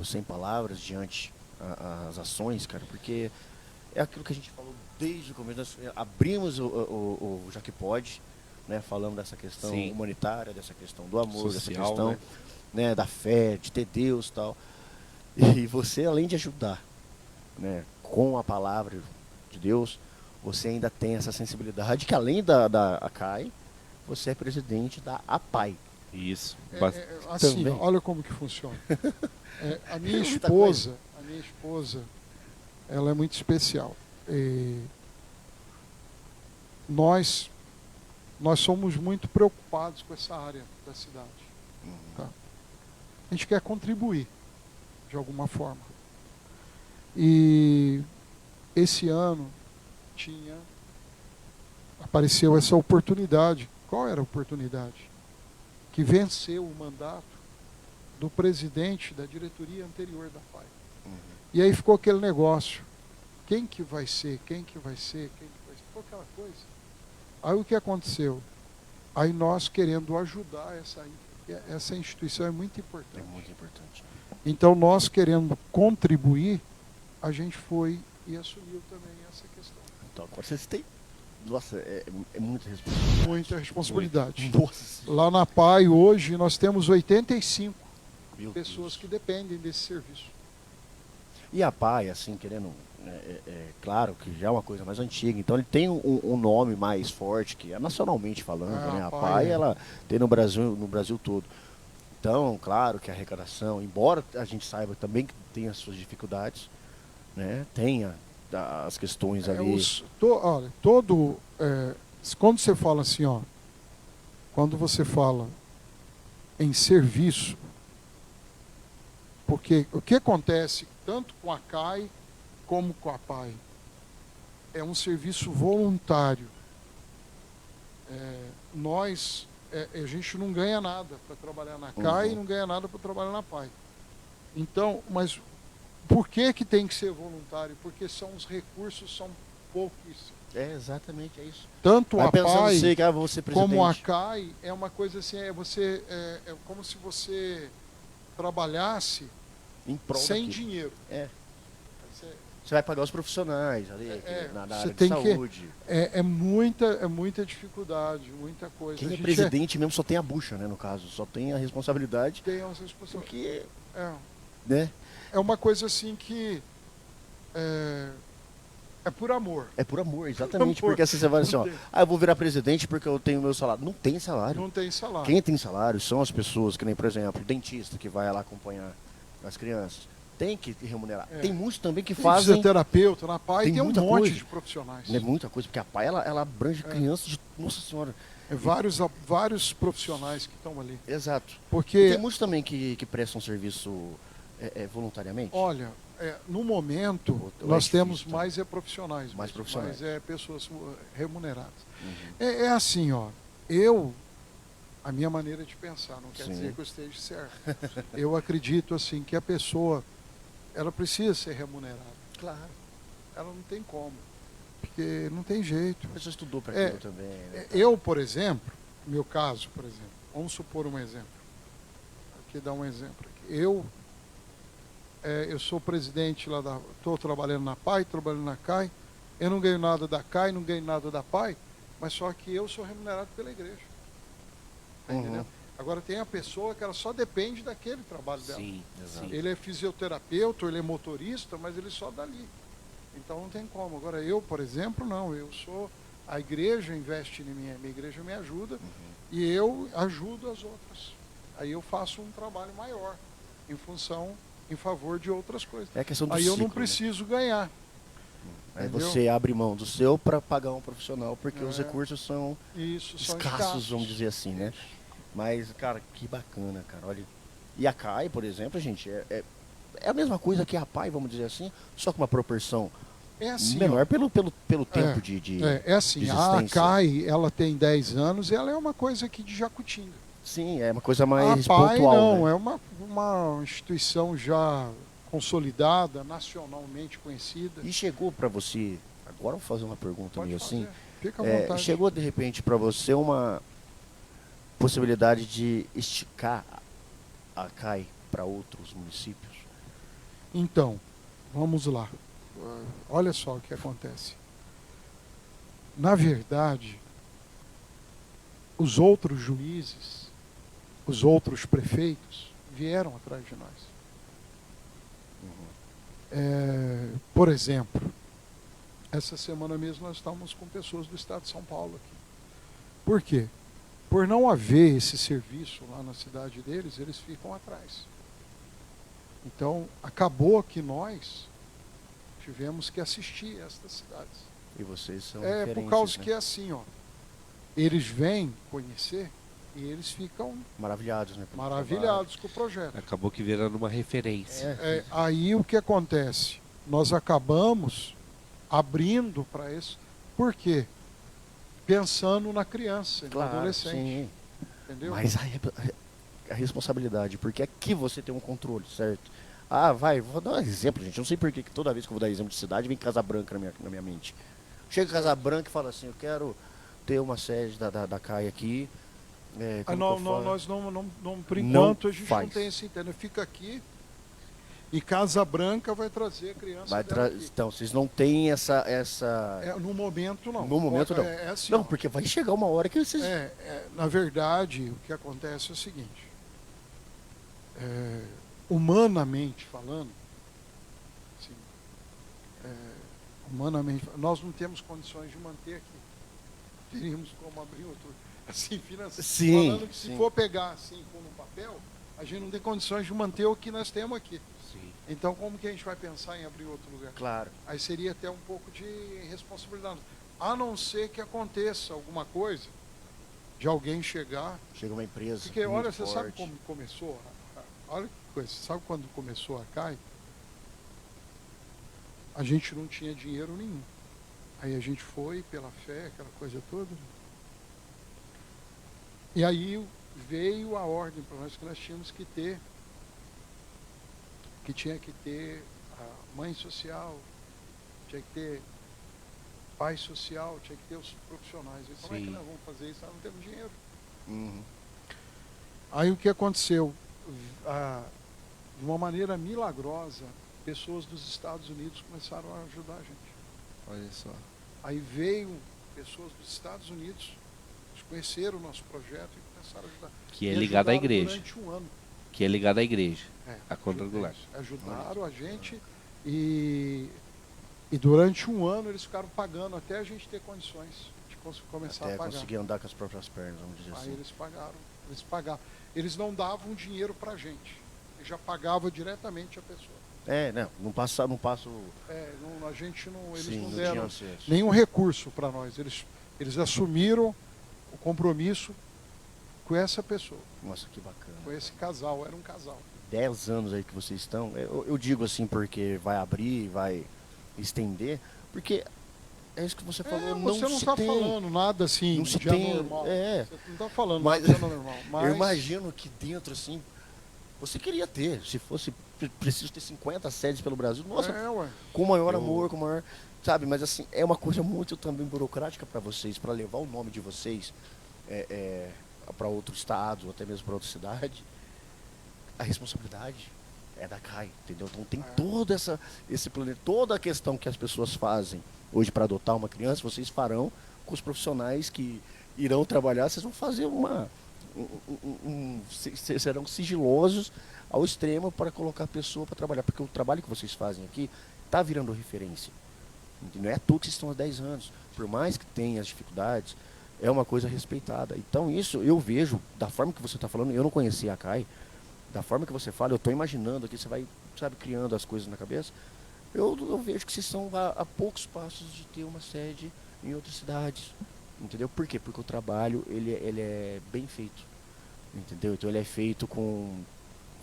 sem palavras diante as ações, cara, porque é aquilo que a gente falou desde o começo. Nós abrimos o Já Que Pode, né, falando dessa questão Sim. humanitária, dessa questão do amor, dessa Social, questão, né? da fé, de ter Deus e tal. E você, além de ajudar, né, com a palavra de Deus, você ainda tem essa sensibilidade que, além da ACAI, você é presidente da APAI. Isso. Assim, Também. olha como que funciona. A minha Muita esposa, ela é muito especial. Nós somos muito preocupados com essa área da cidade. Tá? A gente quer contribuir de alguma forma. E esse ano apareceu essa oportunidade. Qual era a oportunidade? Que venceu o mandato do presidente da diretoria anterior da FAI. E aí ficou aquele negócio. Quem que vai ser? Ficou aquela coisa. Aí o que aconteceu? aí nós querendo ajudar essa instituição é muito É importante. muito importante. Então nós querendo contribuir, a gente foi e assumiu também essa questão. Então, agora vocês têm. Nossa, é muita responsabilidade. Muita responsabilidade. Nossa. Lá na PAI hoje nós temos 85 Meu pessoas Deus. que dependem desse serviço. E a PAI, assim, querendo. Claro que já é uma coisa mais antiga, então ele tem um nome mais forte, que é nacionalmente falando, né? A PAI, ela tem no Brasil todo. Então, claro que a arrecadação, embora a gente saiba também que tem as suas dificuldades, né? Tem as questões ali. Olha, quando você fala assim, ó, quando você fala em serviço, porque o que acontece tanto com a CAI como com a PAI é um serviço voluntário. A gente não ganha nada para trabalhar na CAI e não ganha nada para trabalhar na PAI. Então, mas por que tem que ser voluntário? Porque os recursos são pouquíssimos. É, exatamente, é isso. Tanto Vai a pensando PAI você que vou ser presidente. como a CAI é uma coisa assim, é como se você trabalhasse Em prol sem daquilo. dinheiro. É. Você- Você vai pagar os profissionais ali, na você área de tem saúde. É muita dificuldade, muita coisa. Quem A é gente presidente mesmo só tem a bucha, né, no caso. Só tem a responsabilidade. tem essa responsabilidade. Porque, É, né, é uma coisa assim que é por amor. é por amor, exatamente. Por- Porque assim você vai assim, ó, não tem. eu vou virar presidente porque eu tenho meu salário. Não tem salário. Não tem salário. Quem tem salário são as pessoas, que nem, por exemplo, o dentista que vai lá acompanhar as crianças. Tem que remunerar. É. Tem muitos também que Tem fazem. fisioterapeuta na PAI, Tem tem um muita monte coisa. de profissionais. Não é muita coisa, porque a PAI ela abrange crianças de. Nossa Senhora. Vários profissionais que estão ali. Exato. E Porque, tem muitos também que prestam serviço voluntariamente. olha, no momento, Ou nós difícil temos também. mais profissionais. Mais mesmo, profissionais. Mas pessoas remuneradas. Uhum. É assim, ó. A minha maneira de pensar, não quer Sim. dizer que eu esteja certo. Eu acredito, assim, que a pessoa, ela precisa ser remunerada. Claro. Ela não tem como. Porque não tem jeito. A pessoa estudou para É, aquilo também. Né? Eu, por exemplo, meu caso, por exemplo, vamos supor um exemplo. Aqui dá um exemplo. Aqui. Eu sou presidente lá estou trabalhando na PAI, trabalhando na CAI. Eu não ganho nada da CAI, não ganho nada da PAI, mas só que eu sou remunerado pela igreja. Tá Uhum. entendendo? Agora tem a pessoa que ela só depende daquele trabalho dela. Sim, Exato. sim. Ele é fisioterapeuta, ele é motorista, mas ele só dali. Então não tem como. Agora eu, por exemplo, não. A igreja investe em mim, a minha igreja me ajuda e eu ajudo as outras. Aí eu faço um trabalho maior em favor de outras coisas. É a questão do Aí eu não ciclo, né? preciso ganhar. Aí entendeu? você abre mão do seu para pagar um profissional, porque os É. recursos são Isso são escassos, vamos dizer assim, né? Mas, cara, que bacana, cara. Olha. E a CAI, por exemplo, gente, é a mesma coisa que a PAI, vamos dizer assim, só com uma proporção É assim, menor pelo tempo É. de É assim, de a existência. CAI, ela tem 10 anos e ela é uma coisa aqui de Jacutinga. Sim, é uma coisa A mais PAI pontual, não, né? é uma instituição já consolidada, nacionalmente conhecida. E chegou para você, agora eu vou fazer uma pergunta Pode meio fazer, assim, fica à vontade. chegou de repente para você uma possibilidade de esticar a CAI para outros municípios? Então, vamos lá. Olha só o que acontece. Na verdade, os outros juízes, os outros prefeitos vieram atrás de nós. Por exemplo, essa semana mesmo nós estávamos com pessoas do estado de São Paulo aqui. Por quê? Por não haver esse serviço lá na cidade deles, eles ficam atrás. Então, acabou que nós tivemos que assistir estas cidades. E vocês são Por referências, causa né? que é assim, ó. Eles vêm conhecer e eles ficam Maravilhados, né? pelo maravilhados com o projeto. Acabou que virando uma referência. Aí o que acontece? Nós acabamos abrindo para isso. Por quê? Pensando na criança, no Claro, adolescente. sim. Entendeu? Mas a responsabilidade, porque aqui você tem um controle, certo? Vou dar um exemplo, gente. Eu não sei por que toda vez que eu vou dar exemplo de cidade, vem Casa Branca na minha mente. Chega em Casa Branca e fala assim, eu quero ter uma sede da CAI aqui. Nós não, por Não enquanto, a gente faz. não tem esse entendimento. Fica aqui e Casa Branca vai trazer a criança dela aqui. Então, vocês não têm essa... No momento, não. No momento, não. É assim, Não, ó. porque vai chegar uma hora que vocês... Na verdade, o que acontece é o seguinte. Humanamente falando, assim, nós não temos condições de manter aqui. Teríamos como abrir outro... Assim, Sim, falando que se sim. for pegar assim como papel, a gente não tem condições de manter o que nós temos aqui. Sim. Então, como que a gente vai pensar em abrir outro lugar? Claro. Aí seria até um pouco de responsabilidade. A não ser que aconteça alguma coisa de alguém chegar. Chega uma empresa Porque, muito olha, você sabe forte. como começou? Olha que coisa. Sabe quando começou a CAI? A gente não tinha dinheiro nenhum. Aí a gente foi pela fé, aquela coisa toda. E aí veio a ordem para nós que nós tínhamos que ter, tinha que ter a mãe social, tinha que ter pai social, tinha que ter os profissionais. E como é que Sim. nós vamos fazer isso? Nós não temos dinheiro. Uhum. Aí o que aconteceu? De uma maneira milagrosa, pessoas dos Estados Unidos começaram a ajudar a gente. Olha só. Aí veio pessoas dos Estados Unidos, eles conheceram o nosso projeto e começaram a ajudar. Que é E ligado à ajudaram igreja. Durante um ano. Que é ligado à igreja. A Ajudaram quadrangular. Ajudaram a gente e durante um ano eles ficaram pagando até a gente ter condições de começar Até a pagar. conseguir andar com as próprias pernas, vamos dizer Aí assim. eles pagaram. Eles não davam dinheiro pra gente. Eles já pagavam diretamente a pessoa. Não passo... A gente não, eles Sim, não não deram tinha acesso. nenhum recurso para nós. Eles assumiram o compromisso com essa pessoa, Nossa, que bacana. com esse casal. Era um casal. 10 anos aí que vocês estão, eu digo assim porque vai abrir, vai estender, porque é isso que você falou, Você não está falando nada assim não se de tem, anormal. é. Você não está falando Mas- nada de anormal. Mas Eu imagino que dentro assim, você queria ter, se fosse preciso ter 50 sedes pelo Brasil, nossa, ué. com maior amor, com maior, sabe, mas assim, é uma coisa muito também burocrática para vocês, para levar o nome de vocês para outro estado, ou até mesmo para outra cidade. A responsabilidade é da CAI, entendeu? Então tem todo esse planeta, toda a questão que as pessoas fazem hoje para adotar uma criança, vocês farão com os profissionais que irão trabalhar, vocês vão fazer serão sigilosos ao extremo para colocar a pessoa para trabalhar, porque o trabalho que vocês fazem aqui está virando referência. Não é à toa que vocês estão há 10 anos, por mais que tenha as dificuldades, é uma coisa respeitada. Então isso eu vejo, da forma que você está falando, eu não conhecia a CAI, da forma que você fala, eu estou imaginando aqui, você vai, sabe, criando as coisas na cabeça, eu vejo que vocês estão a poucos passos de ter uma sede em outras cidades, entendeu? Por quê? Porque o trabalho, ele é bem feito, entendeu? Então ele é feito com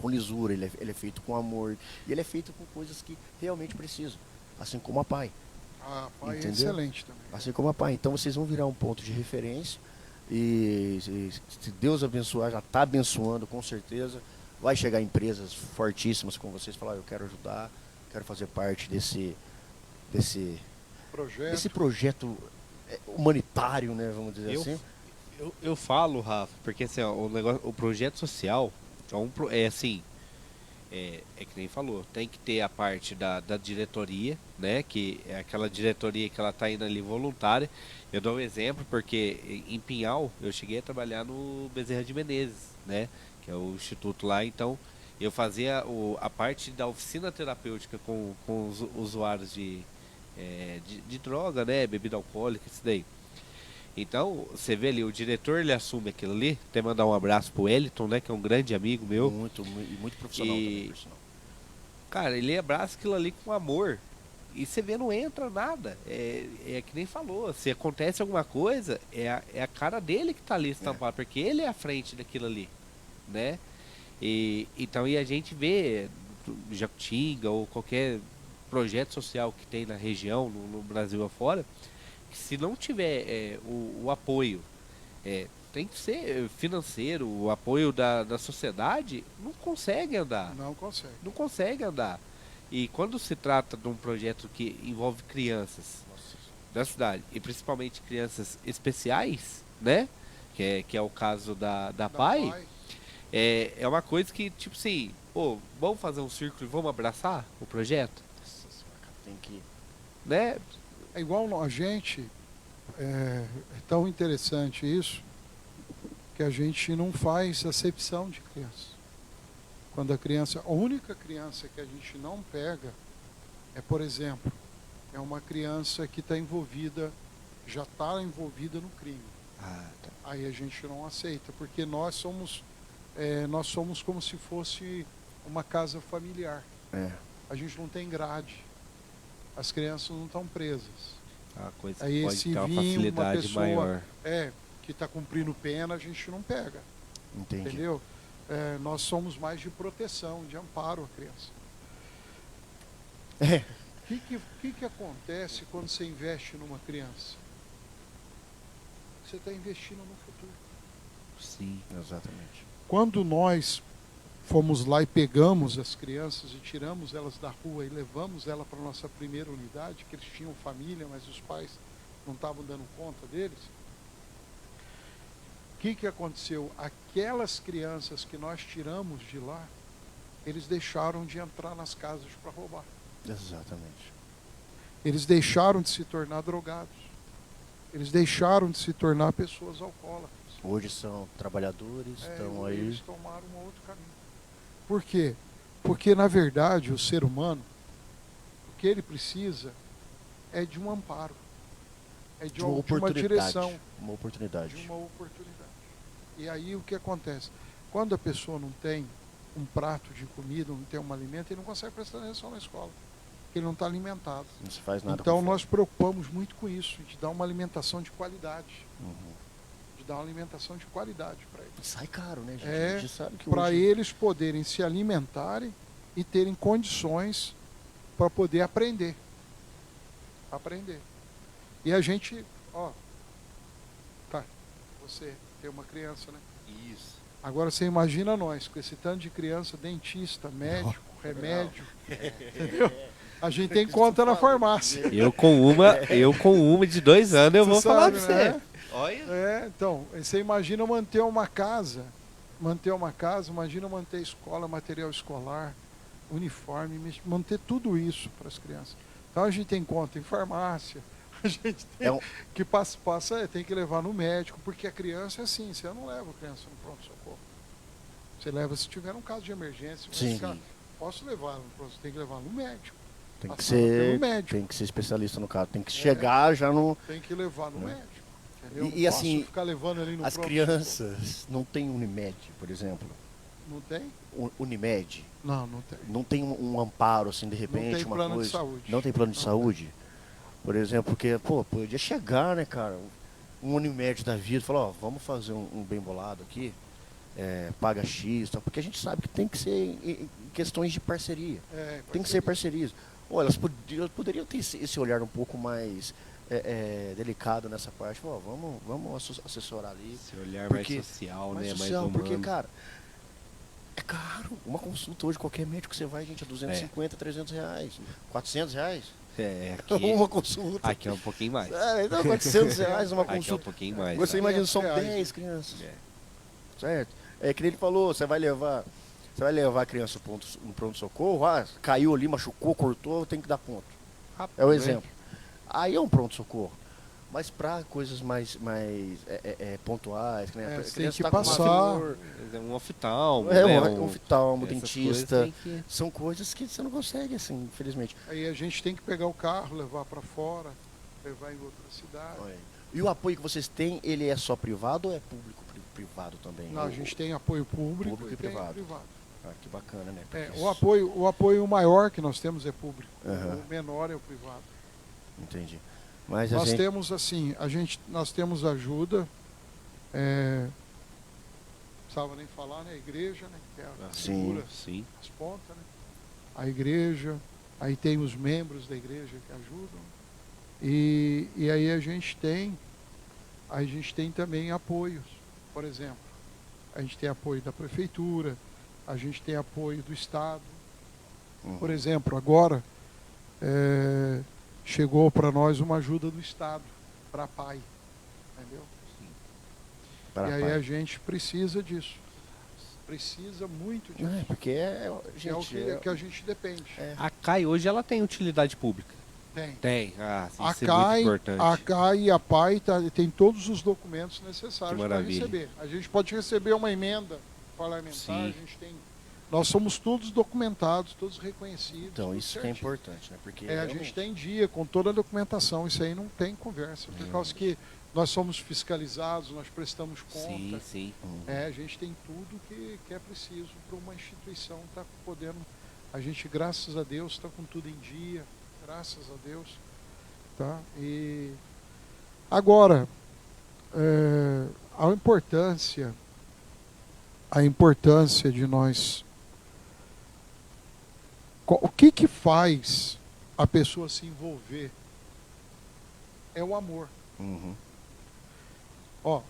lisura, ele é feito com amor, e ele é feito com coisas que realmente precisam, assim como a PAI. A pai é Entendeu? excelente também. Assim como a PAI. Então vocês vão virar um ponto de referência, e se Deus abençoar, já está abençoando com certeza. Vai chegar empresas fortíssimas com vocês e falar, eu quero ajudar, quero fazer parte desse projeto humanitário, né, vamos dizer assim. Eu falo, Rafa, porque assim, ó, o projeto social é assim, é que nem falou, tem que ter a parte da diretoria, né, que é aquela diretoria que ela tá indo ali voluntária. Eu dou um exemplo porque em Pinhal eu cheguei a trabalhar no Bezerra de Menezes, né, que é o instituto lá, então eu fazia a parte da oficina terapêutica com os usuários de droga, né, bebida alcoólica, isso daí. Então, você vê ali, o diretor ele assume aquilo ali, até mandar um abraço pro Wellington, né, que é um grande amigo meu. Muito profissional também, por sinal. Cara, ele abraça aquilo ali com amor. E você vê, não entra nada. É que nem falou, se acontece alguma coisa, é a cara dele que tá ali estampado, porque ele é à frente daquilo ali, né? Então, a gente vê Jacutinga ou qualquer projeto social que tem na região, no Brasil afora, que se não tiver o apoio, tem que ser financeiro, o apoio da sociedade, não consegue andar. Não consegue. Não consegue andar. E quando se trata de um projeto que envolve crianças, na cidade, e principalmente crianças especiais, né? Que é o caso da PAI, é uma coisa que, tipo assim, pô, vamos fazer um círculo e vamos abraçar o projeto? Nossa senhora, cara, tem que... Né? É igual a gente, é tão interessante isso, que a gente não faz acepção de criança. Quando a única criança que a gente não pega é, por exemplo, é uma criança que já está envolvida no crime. Ah, tá. Aí a gente não aceita, porque nós somos como se fosse uma casa familiar. É. A gente não tem grade. As crianças não estão presas. A coisa Aí que pode se ter uma vir facilidade pessoa maior. que está cumprindo pena, a gente não pega. Entendi. Entendeu? Nós somos mais de proteção, de amparo à criança. É. O que acontece quando você investe numa criança? Você está investindo no futuro. Sim. Exatamente. Quando nós fomos lá e pegamos as crianças e tiramos elas da rua e levamos ela para a nossa primeira unidade, que eles tinham família, mas os pais não estavam dando conta deles, o que aconteceu? Aquelas crianças que nós tiramos de lá, eles deixaram de entrar nas casas para roubar. Exatamente. Eles deixaram de se tornar drogados. Eles deixaram de se tornar pessoas alcoólatras. Hoje são trabalhadores, estão aí. Eles tomaram um outro caminho. Por quê? Porque, na verdade, o ser humano, o que ele precisa é de um amparo. É de uma direção. Uma oportunidade. De uma oportunidade. E aí o que acontece? Quando a pessoa não tem um prato de comida, não tem um alimento, ele não consegue prestar atenção na escola. Porque ele não está alimentado. Não se faz nada. Então nós preocupamos muito com isso, de dar uma alimentação de qualidade. Uhum. De dar uma alimentação de qualidade para eles. Sai caro, né, gente? A gente sabe que para hoje... eles poderem se alimentarem e terem condições para poder aprender. Aprender. E a gente, você tem uma criança, né? Isso. Agora você imagina nós, com esse tanto de criança, dentista, médico, remédio. Entendeu? A gente tem conta na farmácia. Eu com uma de 2 anos, eu vou falar pra você. Né? Olha. Então, você imagina manter uma casa, imagina manter escola, material escolar, uniforme, manter tudo isso para as crianças. Então a gente tem conta em farmácia, a gente tem que tem que levar no médico, porque a criança é assim, você não leva a criança no pronto-socorro. Você leva se tiver um caso de emergência, posso levar, você tem que levar no médico. Tem que ser especialista no caso, tem que chegar já no... Tem que levar no médico. E assim, ficar levando ali no as crianças não tem Unimed, por exemplo. Não tem? Unimed? Não tem. Não tem um amparo, assim, de repente, não tem uma plano coisa. De saúde. Não tem plano de saúde? Por exemplo, porque, podia chegar, né, cara, um Unimed da vida, falar, vamos fazer um bem bolado aqui, paga X, tal, porque a gente sabe que tem que ser em questões de parceria. Tem que ser parcerias. Elas poderiam ter esse olhar um pouco mais delicado nessa parte. Vamos assessorar ali. Esse olhar mais social, né? Mais humano. Porque, cara, é caro. Uma consulta hoje, qualquer médico que você vai, gente, é 250, 300 reais, 400 reais. Aqui, uma consulta. Aqui é um pouquinho mais. Então 400 reais uma consulta. Aqui é um pouquinho mais. Você imagina, são 10 crianças. Certo? É que ele falou, você vai levar a criança no pronto-socorro, caiu ali, machucou, cortou, tem que dar ponto. Rápido, é o exemplo. Aí é um pronto-socorro. Mas para coisas mais pontuais, né? Tem que passar. Um oftalmo, um oftalmo, dentista. São coisas que você não consegue, assim, infelizmente. Aí a gente tem que pegar o carro, levar para fora, levar em outra cidade. E o apoio que vocês têm, ele é só privado ou é público privado também? Não, a gente tem apoio público e privado. privado. Que bacana, né? O apoio maior que nós temos é público. O menor é o privado. Entendi. Mas nós temos assim, nós temos ajuda, não precisava nem falar, né? A igreja, né? Que é a segura as pontas, né? A igreja, aí tem os membros da igreja que ajudam. E aí a gente tem também apoios. Por exemplo, a gente tem apoio da prefeitura, a gente tem apoio do Estado. Por exemplo, agora chegou para nós uma ajuda do Estado para pai, entendeu? Para e aí pai. a gente precisa disso, precisa muito disso. Não, porque É o que a gente depende. A CAI hoje ela tem utilidade pública. Tem. Tem. Ah, A isso é muito CAI, importante. a CAI e a PAI tem todos os documentos necessários Que para maravilha. receber. A gente pode receber uma emenda parlamentar, Sim. a gente tem. Nós somos todos documentados, todos reconhecidos. Então, tudo isso que é certinho. importante, né? Porque A gente tem dia com toda a documentação, isso aí não tem conversa, por causa que nós somos fiscalizados, nós prestamos conta. Sim, sim. A gente tem tudo que é preciso para uma instituição estar podendo. A gente, graças a Deus, está com tudo em dia, graças a Deus. Tá? E agora, a importância de nós. O que faz a pessoa se envolver é o amor. Uhum. Ó,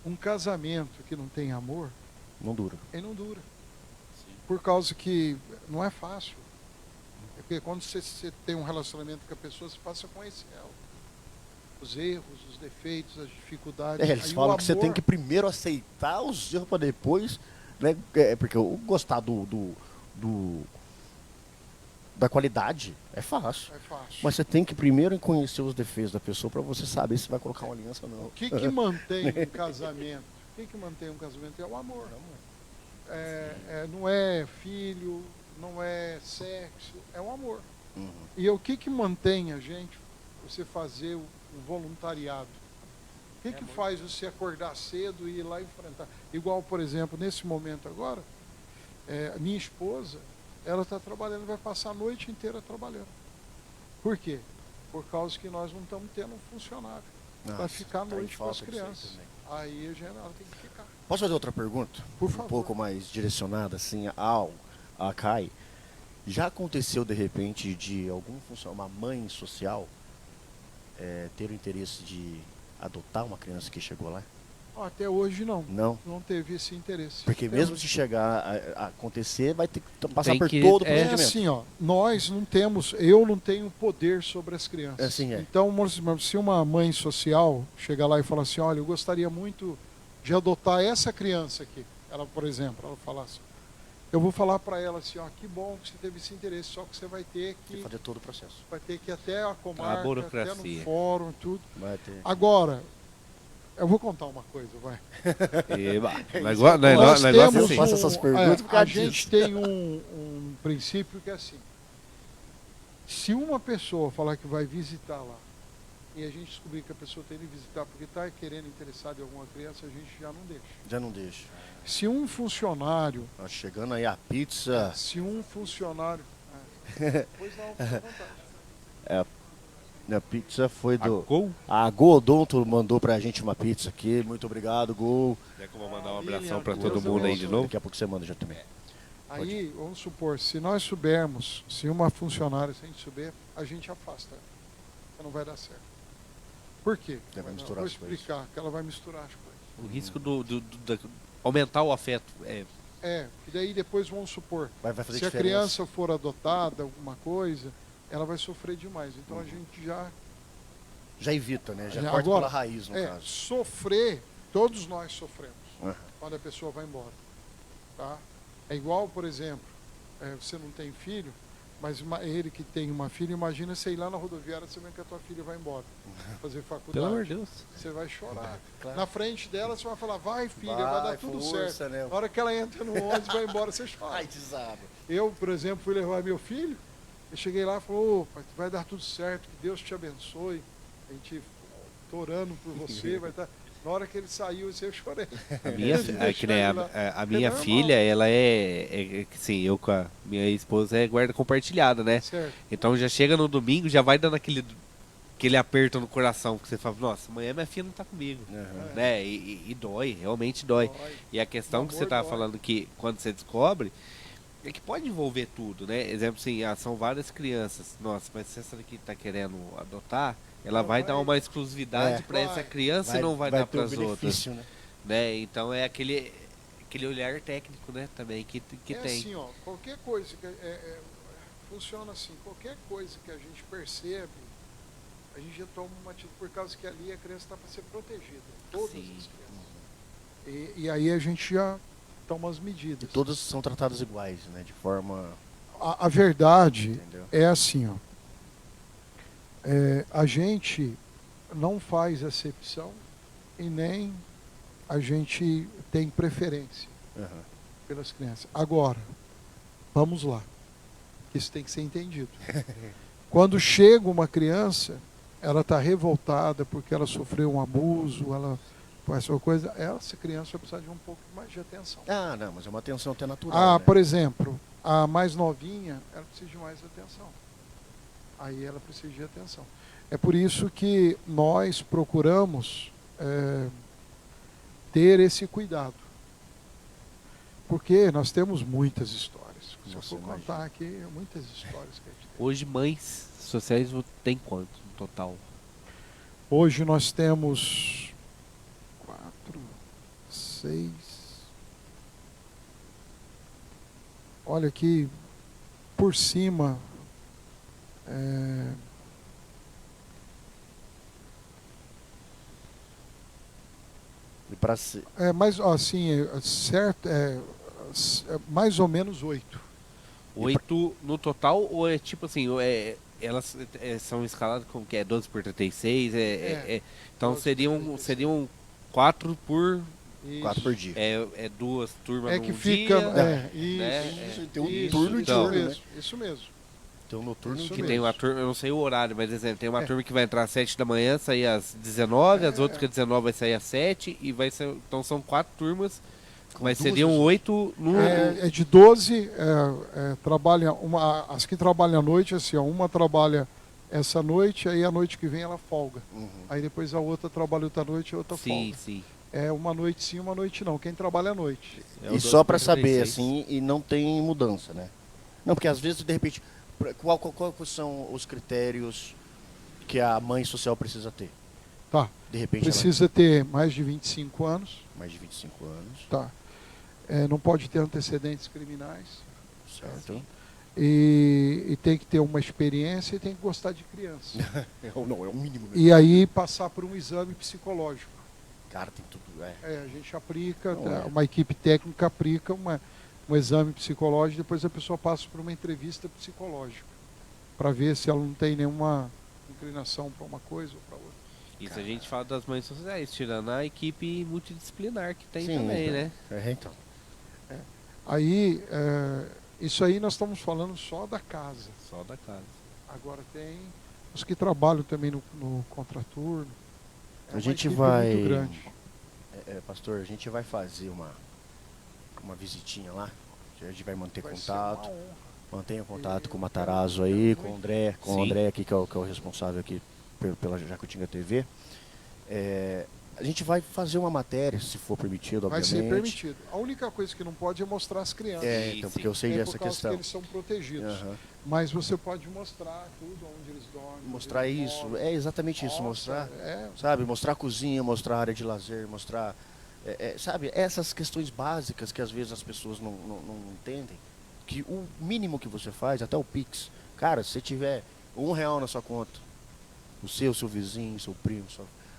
um casamento que não tem amor, Não dura. ele não dura. Por causa que não é fácil. É porque quando você tem um relacionamento com a pessoa, você passa a conhecer ela. Os erros, os defeitos, as dificuldades. Eles Aí falam o que você amor- tem que primeiro aceitar os erros para depois, né? Porque gostar da qualidade é fácil. É fácil. Mas você tem que primeiro conhecer os defeitos da pessoa para você saber se vai colocar uma aliança ou não. O que mantém um casamento? O que mantém um casamento é o amor. Não é filho, não é sexo, é o amor. Uhum. E o que mantém a gente, você fazer o voluntariado? O que faz você acordar cedo e ir lá enfrentar? Igual, por exemplo, nesse momento agora, a minha esposa, ela está trabalhando, vai passar a noite inteira trabalhando. Por quê? Por causa que nós não estamos tendo um funcionário para ficar à noite com as crianças. Aí ela tem que ficar. Posso fazer outra pergunta? Por Um favor. pouco mais direcionada assim à CAI. Já aconteceu de repente de algum funcionário, uma mãe social, ter o interesse de adotar uma criança que chegou lá? Até hoje não. Não. Não teve esse interesse. Porque Até mesmo hoje. se chegar a acontecer, vai ter que passar Tem por que- todo o É procedimento. assim, ó, nós não temos, eu não tenho poder sobre as crianças. Assim é. Então, se uma mãe social chegar lá e falar assim, olha, eu gostaria muito de adotar essa criança aqui, ela, por exemplo, ela falar assim, eu vou falar para ela assim, ó, que bom que você teve esse interesse, só que você vai ter Tem que fazer todo o processo. vai ter que ir até a comarca, burocracia. até no fórum, tudo. Vai ter. Agora, eu vou contar uma coisa, vai. Nós Nós negócio temos assim. faço essas perguntas por a causa gente disso. tem um princípio que é assim, se uma pessoa falar que vai visitar lá, e a gente descobrir que a pessoa tem que visitar porque está querendo interessado em alguma criança, a gente já não deixa. Já não deixa. Se um funcionário, Ó, chegando aí a pizza. se um funcionário... Pois não, fica à vontade. A pizza foi do. Gol? A Godonto mandou pra gente uma pizza aqui. Muito obrigado, Gol. É que eu vou mandar um Lilian, abração pra Deus todo mundo aí de abençoe. novo. Daqui a pouco você manda já também. Aí, vamos supor, se nós soubermos, se uma funcionária, se a gente souber, a gente afasta ela. Ela não vai dar certo. Por quê? Vai misturar Vou as coisas. explicar, que ela vai misturar as coisas. O risco da aumentar o afeto. E daí depois vamos supor, Vai fazer se a diferença. criança for adotada, alguma coisa, ela vai sofrer demais. Então a gente Já evita, né? Já Já corta agora, pela raiz, no caso. sofrer, todos nós sofremos Aham. quando a pessoa vai embora. Tá? É igual, por exemplo, você não tem filho, mas ele que tem uma filha, imagina você ir lá na rodoviária sabendo que a tua filha vai embora fazer faculdade. Pelo amor de Deus. Você vai chorar. Claro. Na frente dela, você vai falar, vai filha, vai, Vai, dar tudo força, certo. né? Na hora que ela entra no ônibus, vai embora, você chora. Ai, desaba. Eu, por exemplo, fui levar meu filho, eu cheguei lá e falei, opa, vai dar tudo certo, que Deus te abençoe. A gente tô orando por você, vai estar. Na hora que ele saiu, eu chorei. A minha, De a, deixar que nem ele lá. a minha normal. filha, ela sim, eu com a minha esposa é guarda compartilhada, né? Certo. Então já chega no domingo, já vai dando aquele aperto no coração, que você fala, nossa, amanhã minha filha não tá comigo, né? E dói, realmente dói. E a questão O que amor você tá dói. falando que quando você descobre, é que pode envolver tudo, né? Exemplo assim, são várias crianças. Nossa, mas se essa daqui tá querendo adotar, ela Não, vai vai. dar uma exclusividade para essa Vai. criança e não vai dar ter para o as outras, benefício, né? né? Então é aquele olhar técnico, né, também que É tem. assim, ó, qualquer coisa, funciona assim, qualquer coisa que a gente percebe, a gente já toma uma atitude, por causa que ali a criança está para ser protegida, todas Sim. as crianças. E aí a gente já toma as medidas. E todas são tratadas iguais, né? De forma... A verdade Entendeu? é assim, ó. A gente não faz acepção e nem a gente tem preferência Aham. pelas crianças. Agora, vamos lá. Isso tem que ser entendido. Quando chega uma criança, ela está revoltada porque ela sofreu um abuso, ela faz uma coisa, essa criança vai precisar de um pouco mais de atenção. Ah, não, mas é uma atenção até natural, né? Por exemplo, a mais novinha, ela precisa de mais atenção. Aí ela precisa de atenção. É por isso que nós procuramos ter esse cuidado. Porque nós temos muitas histórias. Se eu Nossa, for imagina. contar aqui, muitas histórias que a gente tem. Hoje, mães sociais tem quanto no total? Hoje nós temos 4, 6. Olha aqui, por cima, E para ser... mais assim, certo, mais ou menos 8. 8 no total, ou é tipo assim, elas são escaladas como que é 12 por 36? Então 12 por seriam 36. seriam 4 por 4 por dia. é duas turmas É num que fica. dia, Isso, né? Tem um isso, turno então, isso diurno, mesmo, isso mesmo. Tem um noturno Isso que mesmo. tem uma turma, eu não sei o horário, mas exemplo, tem uma É. turma que vai entrar às 7 da manhã, sair às 19, as outras que às 19 vai sair às 7 e vai ser, então são 4 turmas, mas duas seriam pessoas. 8 no É de 12, trabalha as que trabalham à noite, assim, ó, uma trabalha essa noite, aí a noite que vem ela folga. Uhum. Aí depois a outra trabalha outra noite e a outra Sim, folga. sim. É uma noite sim, uma noite não. Quem trabalha à noite. É o E 12 só por para saber, 36. assim, e não tem mudança, né? Não, porque às vezes, de repente, qual são os critérios que a mãe social precisa ter? Tá. De repente, Precisa ter mais de 25 anos. mais de 25 anos, Tá. Não pode ter antecedentes criminais. certo? E tem que ter uma experiência e tem que gostar de criança. Não, é o mínimo. Né? E aí passar por um exame psicológico. Cara, tem tudo. A gente aplica, Não é. uma equipe técnica aplica um exame psicológico, depois a pessoa passa por uma entrevista psicológica para ver se ela não tem nenhuma inclinação para uma coisa ou para outra. Isso a gente fala das mães sociais, tirando a equipe multidisciplinar que tem Sim, também, então. né? Então. Aí, isso aí nós estamos falando só da casa. Só da casa. Agora tem os que trabalham também no contraturno. A uma gente equipe vai. muito grande. Pastor, a gente vai fazer uma visitinha lá. Que a gente vai manter Vai ser contato. uma honra. Mantenha contato E com o eu Matarazzo quero aí, muito. com o André, Sim. aqui, que é o responsável aqui pela Jacutinga TV. A gente vai fazer uma matéria, se for permitido, Vai obviamente. ser permitido. A única coisa que não pode é mostrar as crianças. Então, Sim, porque eu sei É dessa por causa questão. que eles são protegidos. Aham. Mas você pode mostrar tudo onde eles dormem. Mostrar onde eles isso, moram. é exatamente isso, Nossa, mostrar, é. sabe, mostrar a cozinha, mostrar a área de lazer, mostrar, sabe, essas questões básicas que às vezes as pessoas não entendem, que o mínimo que você faz, até o Pix, cara, se você tiver R$1 na sua conta, o seu vizinho, seu primo,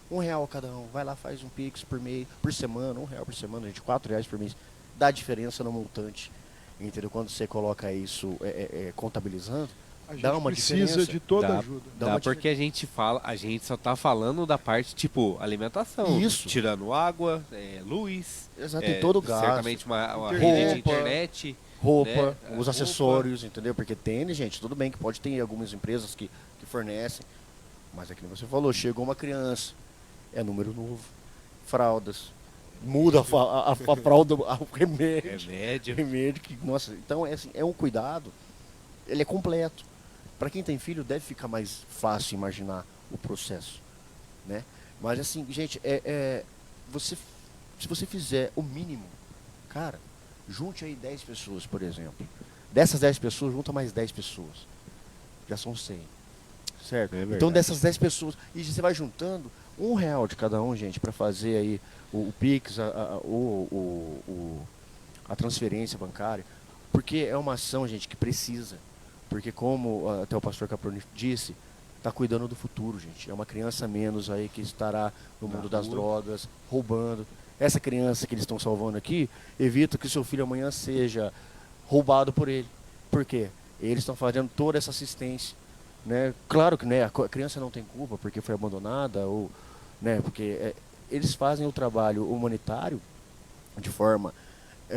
R$1 cada um, vai lá, faz um Pix por mês, por semana, R$1 por semana, gente, R$4 por mês, dá diferença no montante, entendeu? Quando você coloca isso contabilizando, A gente dá uma precisa diferença. de toda Dá. ajuda. Dá Dá uma porque a gente só tá falando da parte tipo alimentação. Isso. Tirando água, luz. Exato, tem todo o gasto. Certamente uma Internet. rede de Roupa. internet. Roupa, né, os roupa. acessórios, entendeu? Porque tênis, gente, tudo bem que pode ter algumas empresas que fornecem, mas é que nem você falou, chegou uma criança, é número novo, fraldas, muda a fralda, o Remédio. remédio que, nossa, então assim, é um cuidado, ele é completo. Para quem tem filho deve ficar mais fácil imaginar o processo, né? Mas assim, gente, se você fizer o mínimo, cara, junte aí 10 pessoas, por exemplo. Dessas 10 pessoas, junta mais 10 pessoas. Já são 100. Certo? É verdade. Então dessas 10 pessoas, e você vai juntando R$1 de cada um, gente, para fazer aí o Pix, a transferência bancária. Porque é uma ação, gente, que precisa. Porque como até o pastor Caproni disse, está cuidando do futuro, gente. É uma criança a menos aí que estará no mundo das drogas, roubando. Essa criança que eles estão salvando aqui, evita que seu filho amanhã seja roubado por ele. Por quê? Eles estão fazendo toda essa assistência, né? Claro que, né, a criança não tem culpa porque foi abandonada, ou, né, porque eles fazem o trabalho humanitário de forma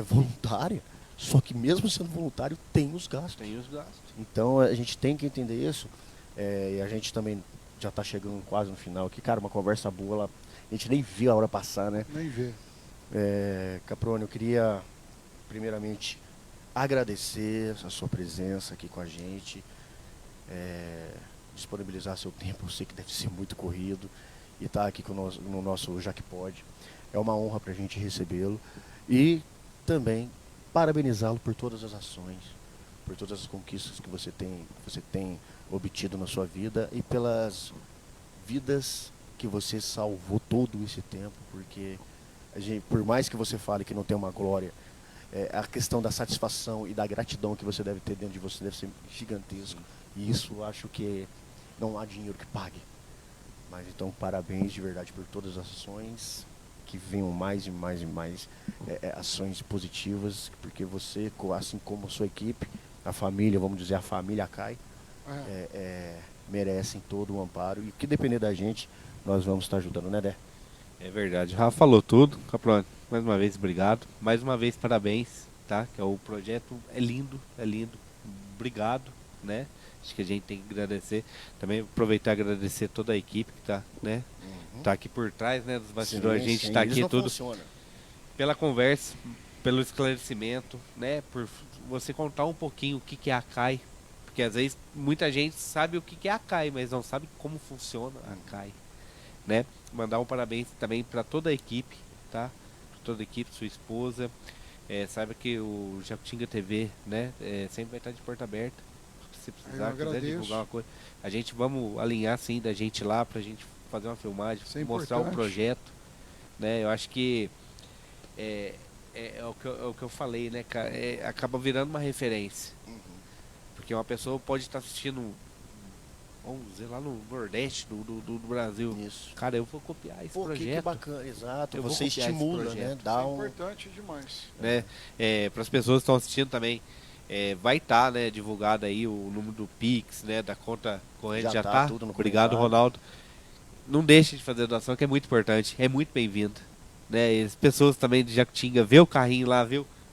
voluntária, só que mesmo sendo voluntário tem os gastos. Tem os gastos. Então a gente tem que entender isso, e a gente também já está chegando quase no final aqui. Cara, uma conversa boa, a gente nem viu a hora passar, né? Nem vê. Caproni, eu queria primeiramente agradecer a sua presença aqui com a gente, disponibilizar seu tempo. Eu sei que deve ser muito corrido, e estar aqui no nosso Já Que Pode. É uma honra para a gente recebê-lo e também parabenizá-lo por todas as ações, por todas as conquistas que você tem obtido na sua vida e pelas vidas que você salvou todo esse tempo, porque por mais que você fale que não tem uma glória, a questão da satisfação e da gratidão que você deve ter dentro de você deve ser gigantesco. E isso eu acho que não há dinheiro que pague. Mas então, parabéns de verdade por todas as ações, que venham mais e mais e mais ações positivas, porque você, assim como a sua equipe, a família, vamos dizer, a família CAI, merecem todo o amparo. E o que depender da gente, nós vamos estar ajudando, né, Dé? É verdade. O Rafa falou tudo. Caproni, mais uma vez, obrigado. Mais uma vez, parabéns, tá? Que o projeto é lindo, é lindo. Obrigado, né? Acho que a gente tem que agradecer. Também aproveitar e agradecer toda a equipe que tá, né? Tá aqui por trás, né? Dos bastidores. A gente tá aqui tudo pela conversa, pelo esclarecimento, né? Por você contar um pouquinho o que é a CAI. Porque às vezes muita gente sabe o que é a CAI, mas não sabe como funciona a CAI, né? Mandar um parabéns também para toda a equipe, tá? Pra toda a equipe, sua esposa. Saiba que o Jacutinga TV, né? Sempre vai estar de porta aberta. Se precisar, quiser divulgar uma coisa. A gente vamos alinhar sim da gente lá pra gente fazer uma filmagem, mostrar o projeto, né? Eu acho que é o que eu falei, né, cara? Acaba virando uma referência. Porque uma pessoa pode estar assistindo, vamos dizer, lá no Nordeste do Brasil. Isso. Cara, eu vou copiar esse projeto. Que bacana, exato. Eu você estimula, né? Dá importante demais. Né? Para as pessoas que estão assistindo também, vai estar, né, divulgado aí o número do Pix, né, da conta corrente já tá. Tudo no Obrigado, Ronaldo. Não deixe de fazer a doação, que é muito importante, é muito bem-vindo. Né? As pessoas também de Jacutinga, vê o carrinho lá,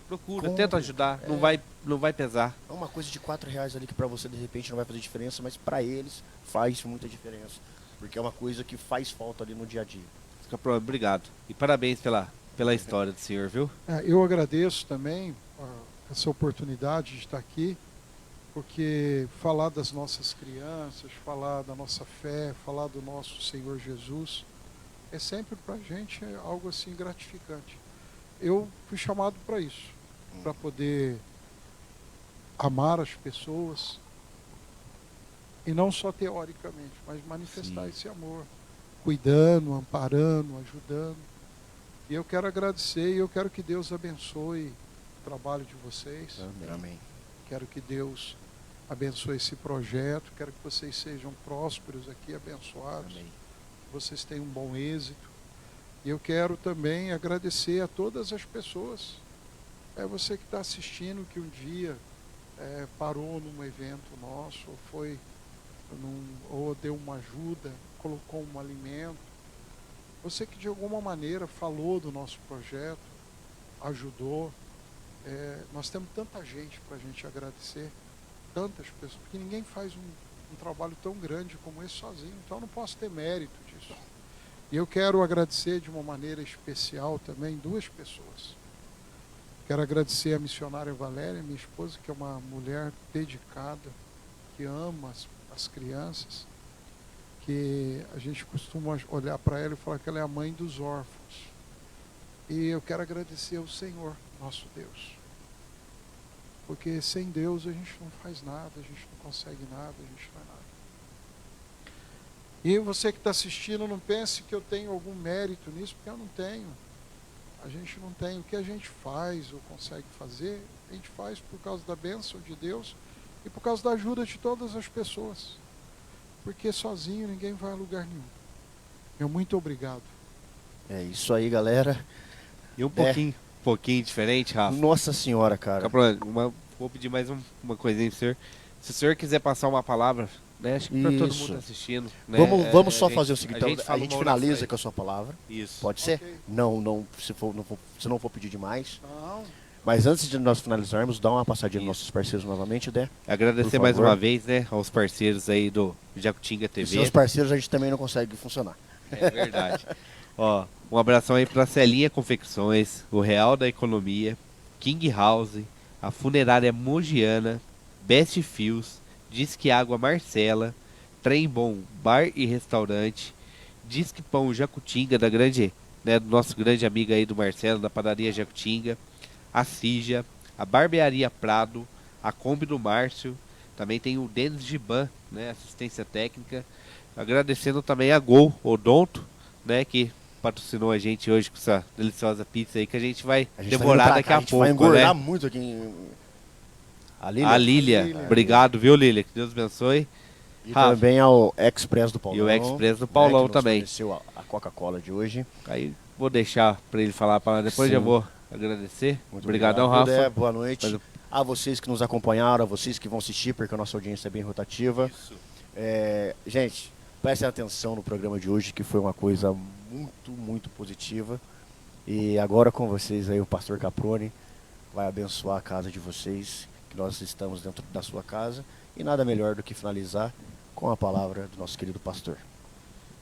procura, tenta ajudar, não vai pesar. É uma coisa de R$4 ali que para você de repente não vai fazer diferença, mas para eles faz muita diferença, porque é uma coisa que faz falta ali no dia a dia. Obrigado e parabéns pela história do senhor, viu? Eu agradeço também essa oportunidade de estar aqui, porque falar das nossas crianças, falar da nossa fé, falar do nosso Senhor Jesus, é sempre para a gente algo assim gratificante. Eu fui chamado para isso, para poder amar as pessoas, e não só teoricamente, mas manifestar esse amor, cuidando, amparando, ajudando. E eu quero agradecer e eu quero que Deus abençoe o trabalho de vocês. Amém. Quero que Deus abençoe esse projeto, quero que vocês sejam prósperos aqui, abençoados. Amém. Que vocês tenham um bom êxito. E eu quero também agradecer a todas as pessoas. Você que está assistindo, que um dia parou num evento nosso, ou deu uma ajuda, colocou um alimento. Você que de alguma maneira falou do nosso projeto, ajudou. Nós temos tanta gente para a gente agradecer, tantas pessoas, porque ninguém faz um trabalho tão grande como esse sozinho, então eu não posso ter mérito disso. E eu quero agradecer de uma maneira especial também duas pessoas. Quero agradecer a missionária Valéria, minha esposa, que é uma mulher dedicada, que ama as crianças, que a gente costuma olhar para ela e falar que ela é a mãe dos órfãos. E eu quero agradecer ao Senhor, nosso Deus. Porque sem Deus a gente não faz nada, a gente não consegue nada, a gente não é nada. E você que está assistindo, não pense que eu tenho algum mérito nisso, porque eu não tenho. A gente não tem. O que a gente faz ou consegue fazer, a gente faz por causa da bênção de Deus e por causa da ajuda de todas as pessoas. Porque sozinho ninguém vai a lugar nenhum. Meu muito obrigado. É isso aí, galera. E um pouquinho diferente, Rafa. Nossa senhora, cara. Caprone, vou pedir mais uma coisinha pro senhor. Se o senhor quiser passar uma palavra, né? Acho que pra todo Isso. mundo assistindo. Né, Vamos só fazer o seguinte, fala a gente uma finaliza oração com a sua palavra. aí. Isso. Pode ser? Ok. Se não for pedir demais. Não. Mas antes de nós finalizarmos, dá uma passadinha nos nossos parceiros novamente, Dé. Agradecer Por mais favor. uma vez, né, aos parceiros aí do Jacutinga E TV. seus parceiros a gente também não consegue funcionar. É verdade. Ó, um abração aí pra Celinha Confecções, o Real da Economia, King House, a Funerária Mogiana, Best Fios, Disque Água Marcela, Trem Bom Bar e Restaurante, Disque Pão Jacutinga da grande, né, do nosso grande amigo aí do Marcelo, da padaria Jacutinga, a Cija, a Barbearia Prado, a Kombi do Márcio, também tem o Denis Giban, né, assistência técnica, agradecendo também a Gol Odonto, né, que patrocinou a gente hoje com essa deliciosa pizza aí que a gente vai A gente tá devorar vindo pra daqui cá, a gente pouco, vai engordar né? muito aqui em... A Lília, obrigado, viu, Lília? Que Deus abençoe. E Rafa. também ao Express do Paulão. E o Express do né, Paulão que nos também. forneceu a Coca-Cola de hoje. Aí vou deixar pra ele falar a palavra, depois Sim. já vou agradecer. Muito Obrigadão, obrigado, Rafa. Dé, boa noite. Mas eu- A vocês que nos acompanharam, a vocês que vão assistir, porque a nossa audiência é bem rotativa. Gente, prestem atenção no programa de hoje, que foi uma coisa muito, muito positiva. E agora com vocês aí, o pastor Caprone vai abençoar a casa de vocês, que nós estamos dentro da sua casa. E nada melhor do que finalizar com a palavra do nosso querido pastor.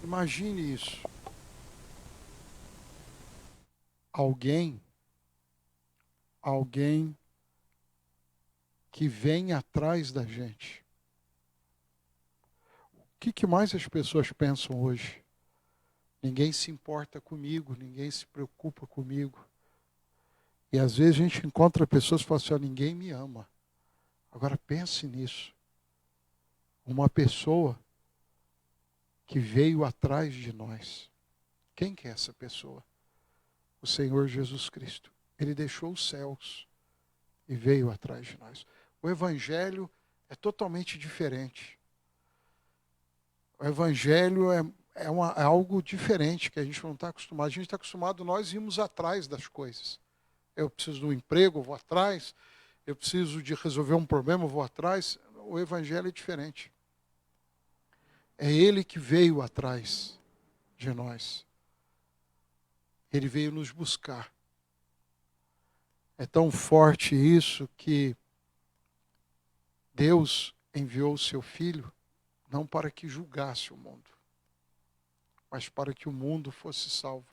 Imagine isso. Alguém que vem atrás da gente. O que mais as pessoas pensam hoje? Ninguém se importa comigo, ninguém se preocupa comigo. E às vezes a gente encontra pessoas que falam assim, ninguém me ama. Agora pense nisso. Uma pessoa que veio atrás de nós. Quem que é essa pessoa? O Senhor Jesus Cristo. Ele deixou os céus e veio atrás de nós. O Evangelho é totalmente diferente. O Evangelho é algo diferente que a gente não está acostumado. A gente está acostumado nós irmos atrás das coisas. Eu preciso de um emprego, eu vou atrás. Eu preciso de resolver um problema, eu vou atrás. O Evangelho é diferente. É Ele que veio atrás de nós. Ele veio nos buscar. É tão forte isso que Deus enviou o seu Filho não para que julgasse o mundo, mas para que o mundo fosse salvo.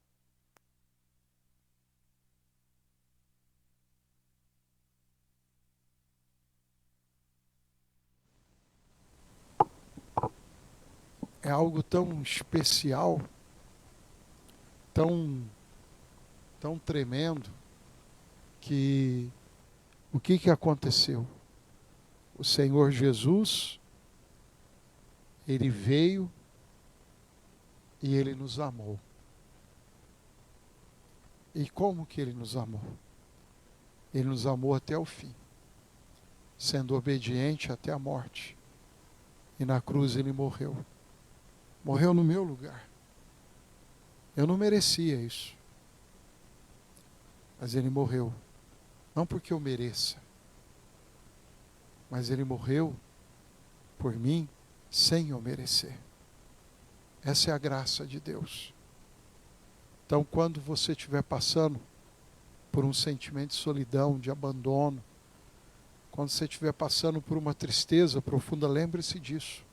É algo tão especial, tão tremendo, que o que aconteceu? O Senhor Jesus, Ele veio e Ele nos amou. E como que Ele nos amou? Ele nos amou até o fim, sendo obediente até a morte. E na cruz Ele morreu. Morreu no meu lugar. Eu não merecia isso. Mas Ele morreu. Não porque eu mereça. Mas Ele morreu por mim sem eu merecer. Essa é a graça de Deus. Então, quando você estiver passando por um sentimento de solidão, de abandono, quando você estiver passando por uma tristeza profunda, lembre-se disso.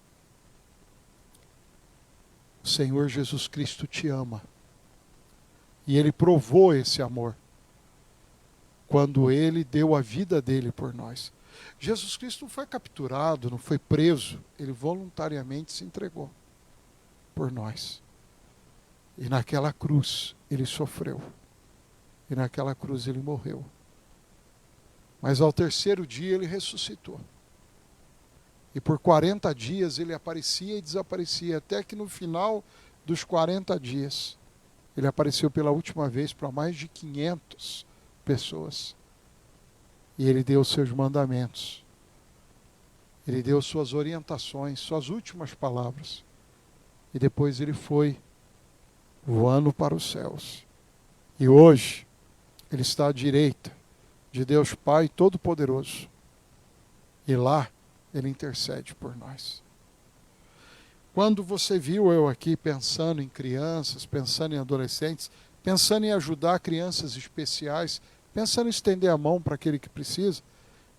O Senhor Jesus Cristo te ama. E Ele provou esse amor quando Ele deu a vida dele por nós. Jesus Cristo não foi capturado, não foi preso. Ele voluntariamente se entregou por nós. E naquela cruz Ele sofreu. E naquela cruz Ele morreu. Mas ao terceiro dia Ele ressuscitou. E por 40 dias Ele aparecia e desaparecia, até que no final dos 40 dias, Ele apareceu pela última vez para mais de 500 pessoas. E Ele deu os seus mandamentos. Ele deu suas orientações, suas últimas palavras. E depois ele foi voando para os céus. E hoje, ele está à direita de Deus Pai Todo-Poderoso. E lá, ele intercede por nós. Quando você viu eu aqui pensando em crianças, pensando em adolescentes, pensando em ajudar crianças especiais, pensando em estender a mão para aquele que precisa,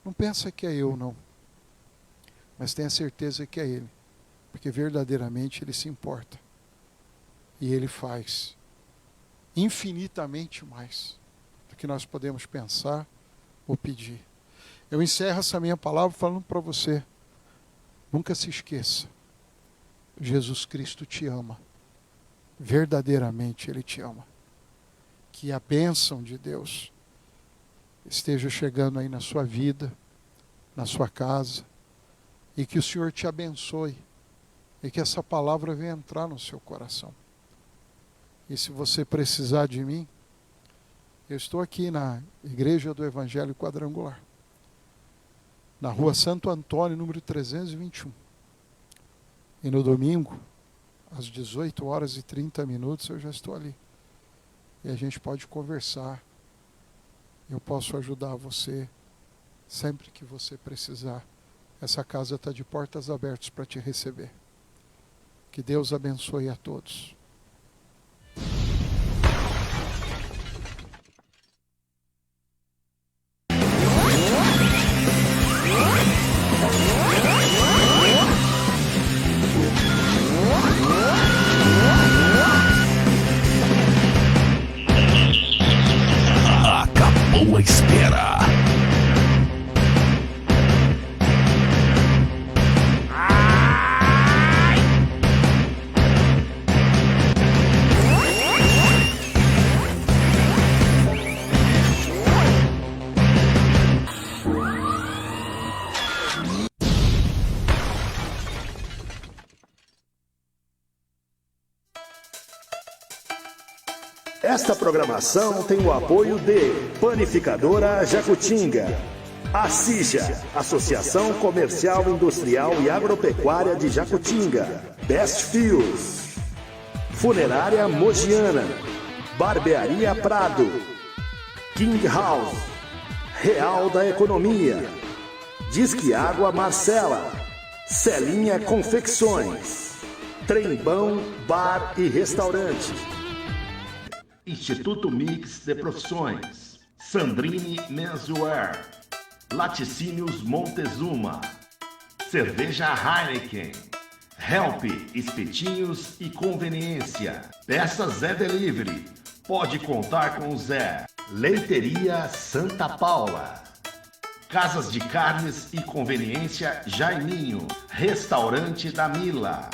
não pensa que é eu, não. Mas tenha certeza que é Ele. Porque verdadeiramente Ele se importa. E Ele faz infinitamente mais do que nós podemos pensar ou pedir. Eu encerro essa minha palavra falando para você, nunca se esqueça, Jesus Cristo te ama. Verdadeiramente Ele te ama. Que a bênção de Deus esteja chegando aí na sua vida, na sua casa, e que o Senhor te abençoe, e que essa palavra venha entrar no seu coração. E se você precisar de mim, eu estou aqui na Igreja do Evangelho Quadrangular, na Rua Santo Antônio, número 321. E no domingo, às 18h30, eu já estou ali. E a gente pode conversar. Eu posso ajudar você sempre que você precisar. Essa casa está de portas abertas para te receber. Que Deus abençoe a todos. Acabou a espera. Esta programação tem o apoio de Panificadora Jacutinga, Assija, Associação Comercial, Industrial e Agropecuária de Jacutinga, Best Fios, Funerária Mogiana, Barbearia Prado, King House, Real da Economia, Disque Água Marcela, Celinha Confecções, Trembão Bar e Restaurante, Instituto Mix de Profissões, Sandrine Menswear, Laticínios Montezuma, Cerveja Heineken, Help Espetinhos e Conveniência, Peças Zé Delivery, pode contar com o Zé, Leiteria Santa Paula, Casas de Carnes e Conveniência Jaiminho, Restaurante da Mila,